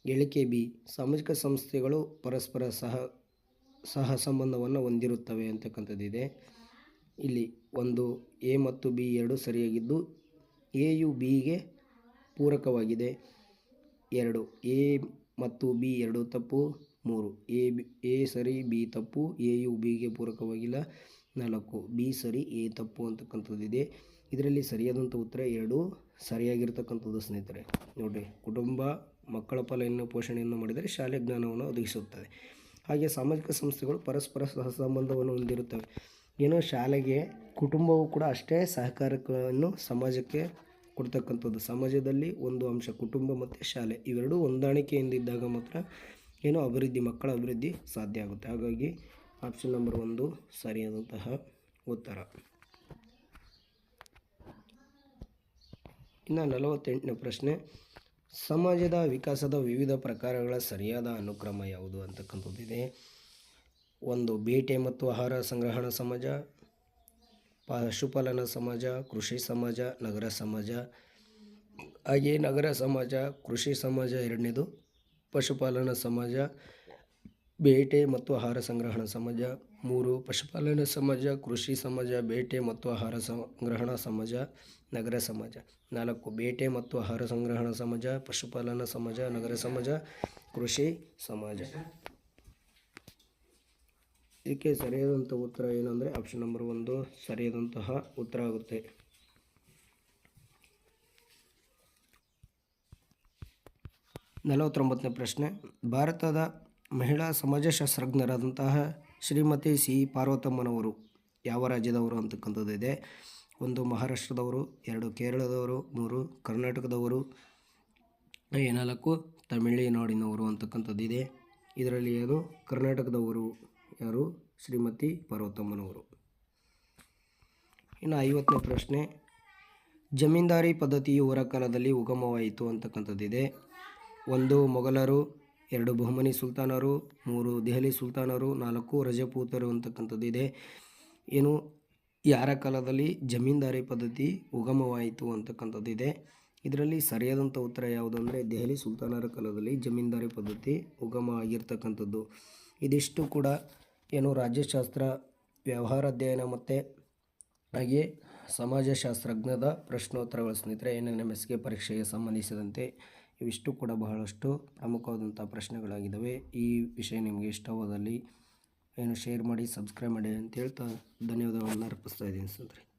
ಹೇಳಿಕೆ ಬಿ ಸಾಮಾಜಿಕ ಸಂಸ್ಥೆಗಳು ಪರಸ್ಪರ ಸಹ ಸಂಬಂಧವನ್ನು ಹೊಂದಿರುತ್ತವೆ ಅಂತಕ್ಕಂಥದ್ದಿದೆ. ಇಲ್ಲಿ 1 ಎ ಮತ್ತು ಬಿ ಎರಡು ಸರಿಯಾಗಿದ್ದು ಎಯು ಬಿಗೆ ಪೂರಕವಾಗಿದೆ. 2 ಎ ಮತ್ತು ಬಿ ಎರಡು ತಪ್ಪು. 3 ಎ ಸರಿ ಬಿ ತಪ್ಪು, ಎಯು ಬಿಗೆ ಪೂರಕವಾಗಿಲ್ಲ. 4 ಬಿ ಸರಿ ಎ ತಪ್ಪು ಅಂತಕ್ಕಂಥದ್ದಿದೆ. ಇದರಲ್ಲಿ ಸರಿಯಾದಂಥ ಉತ್ತರ 2 ಸರಿಯಾಗಿರ್ತಕ್ಕಂಥದ್ದು ಸ್ನೇಹಿತರೆ. ನೋಡಿ, ಕುಟುಂಬ ಮಕ್ಕಳ ಪಾಲನೆಯನ್ನು ಪೋಷಣೆಯನ್ನು ಮಾಡಿದರೆ ಶಾಲೆ ಜ್ಞಾನವನ್ನು ಒದಗಿಸುತ್ತದೆ, ಹಾಗೆ ಸಾಮಾಜಿಕ ಸಂಸ್ಥೆಗಳು ಪರಸ್ಪರ ಸಹಸಂಬಂಧವನ್ನು ಹೊಂದಿರುತ್ತವೆ. ಏನೋ ಶಾಲೆಗೆ ಕುಟುಂಬವು ಕೂಡ ಅಷ್ಟೇ ಸಹಕಾರವನ್ನು ಸಮಾಜಕ್ಕೆ ಕೊಡ್ತಕ್ಕಂಥದ್ದು. ಸಮಾಜದಲ್ಲಿ ಒಂದು ಅಂಶ ಕುಟುಂಬ ಮತ್ತು ಶಾಲೆ ಇವೆರಡೂ ಹೊಂದಾಣಿಕೆಯಿಂದಿದ್ದಾಗ ಮಾತ್ರ ಮಕ್ಕಳ ಅಭಿವೃದ್ಧಿ ಸಾಧ್ಯ ಆಗುತ್ತೆ. ಹಾಗಾಗಿ ಆಪ್ಷನ್ ನಂಬರ್ 1 ಸರಿಯಾದಂತಹ ಉತ್ತರ. ಇನ್ನು 48ನೇ ಪ್ರಶ್ನೆ. ಸಮಾಜದ ವಿಕಾಸದ ವಿವಿಧ ಪ್ರಕಾರಗಳ ಸರಿಯಾದ ಅನುಕ್ರಮ ಯಾವುದು ಅಂತಕ್ಕಂಥದ್ದಿದೆ. 1 ಬೇಟೆ ಮತ್ತು ಆಹಾರ ಸಂಗ್ರಹಣಾ ಸಮಾಜ, ಪಶುಪಾಲನಾ ಸಮಾಜ, ಕೃಷಿ ಸಮಾಜ, ನಗರ ಸಮಾಜ. ಹಾಗೆ ನಗರ ಸಮಾಜ, ಕೃಷಿ ಸಮಾಜ 2ನೇದು, ಪಶುಪಾಲನಾ ಸಮಾಜ ಬೇಟೆ ಮತ್ತು ಆಹಾರ ಸಂಗ್ರಹಣಾ ಸಮಾಜ. 3 ಪಶುಪಾಲನಾ ಸಮಾಜ, ಕೃಷಿ ಸಮಾಜ, ಬೇಟೆ ಮತ್ತು ಆಹಾರ ಸಂಗ್ರಹಣಾ ಸಮಾಜ, ನಗರ ಸಮಾಜ. 4 ಬೇಟೆ ಮತ್ತು ಆಹಾರ ಸಂಗ್ರಹಣಾ ಸಮಾಜ, ಪಶುಪಾಲನಾ ಸಮಾಜ, ನಗರ ಸಮಾಜ, ಕೃಷಿ ಸಮಾಜ. ಇದಕ್ಕೆ ಸರಿಯಾದಂಥ ಉತ್ತರ ಏನಂದರೆ ಆಪ್ಷನ್ ನಂಬರ್ 1 ಸರಿಯಾದಂತಹ ಉತ್ತರ ಆಗುತ್ತೆ. 49ನೇ ಪ್ರಶ್ನೆ. ಭಾರತದ ಮಹಿಳಾ ಸಮಾಜಶಾಸ್ತ್ರಜ್ಞರಾದಂತಹ ಶ್ರೀಮತಿ ಸಿ ಪಾರ್ವತಮ್ಮನವರು ಯಾವ ರಾಜ್ಯದವರು ಅಂತಕ್ಕಂಥದ್ದಿದೆ. 1 ಮಹಾರಾಷ್ಟ್ರದವರು, 2 ಕೇರಳದವರು, 3 ಕರ್ನಾಟಕದವರು, 4 ತಮಿಳುನಾಡಿನವರು ಅಂತಕ್ಕಂಥದ್ದಿದೆ. ಇದರಲ್ಲಿ ಯಾರು ಕರ್ನಾಟಕದವರು ಯಾರು ಶ್ರೀಮತಿ ಪಾರ್ವತಮ್ಮನವರು. ಇನ್ನು 50ನೇ ಪ್ರಶ್ನೆ. ಜಮೀನ್ದಾರಿ ಪದ್ಧತಿಯು ಅವರ ಕಾಲದಲ್ಲಿ ಉಗಮವಾಯಿತು ಅಂತಕ್ಕಂಥದ್ದಿದೆ. 1 ಮೊಘಲರು, 2 ಬಹುಮನಿ ಸುಲ್ತಾನರು, 3 ದೆಹಲಿ ಸುಲ್ತಾನರು, 4 ರಜಪೂತರು ಅಂತಕ್ಕಂಥದ್ದಿದೆ. ಏನು ಯಾರ ಕಾಲದಲ್ಲಿ ಜಮೀನ್ದಾರಿ ಪದ್ಧತಿ ಉಗಮವಾಯಿತು ಅಂತಕ್ಕಂಥದ್ದಿದೆ. ಇದರಲ್ಲಿ ಸರಿಯಾದಂಥ ಉತ್ತರ ಯಾವುದು ಅಂದರೆ ದೆಹಲಿ ಸುಲ್ತಾನರ ಕಾಲದಲ್ಲಿ ಜಮೀನ್ದಾರಿ ಪದ್ಧತಿ ಉಗಮ ಆಗಿರ್ತಕ್ಕಂಥದ್ದು. ಇದಿಷ್ಟು ಕೂಡ ಏನು ರಾಜ್ಯಶಾಸ್ತ್ರ, ವ್ಯವಹಾರ ಅಧ್ಯಯನ ಮತ್ತು ಹಾಗೆ ಸಮಾಜಶಾಸ್ತ್ರಜ್ಞದ ಪ್ರಶ್ನೋತ್ತರಗಳ ಸ್ನೇಹಿತರೆ NNMSಗೆ ಪರೀಕ್ಷೆಗೆ ಸಂಬಂಧಿಸಿದಂತೆ ಇವಿಷ್ಟು ಕೂಡ ಬಹಳಷ್ಟು ಪ್ರಮುಖವಾದಂಥ ಪ್ರಶ್ನೆಗಳಾಗಿದ್ದಾವೆ. ಈ ವಿಷಯ ನಿಮಗೆ ಇಷ್ಟವಾದಲ್ಲಿ ಶೇರ್ ಮಾಡಿ, ಸಬ್ಸ್ಕ್ರೈಬ್ ಮಾಡಿ ಅಂತ ಹೇಳ್ತಾ ಧನ್ಯವಾದಗಳನ್ನು ಅರ್ಪಿಸ್ತಾ ಇದ್ದೀನಿ ಸ್ನೇಹಿತರೆ.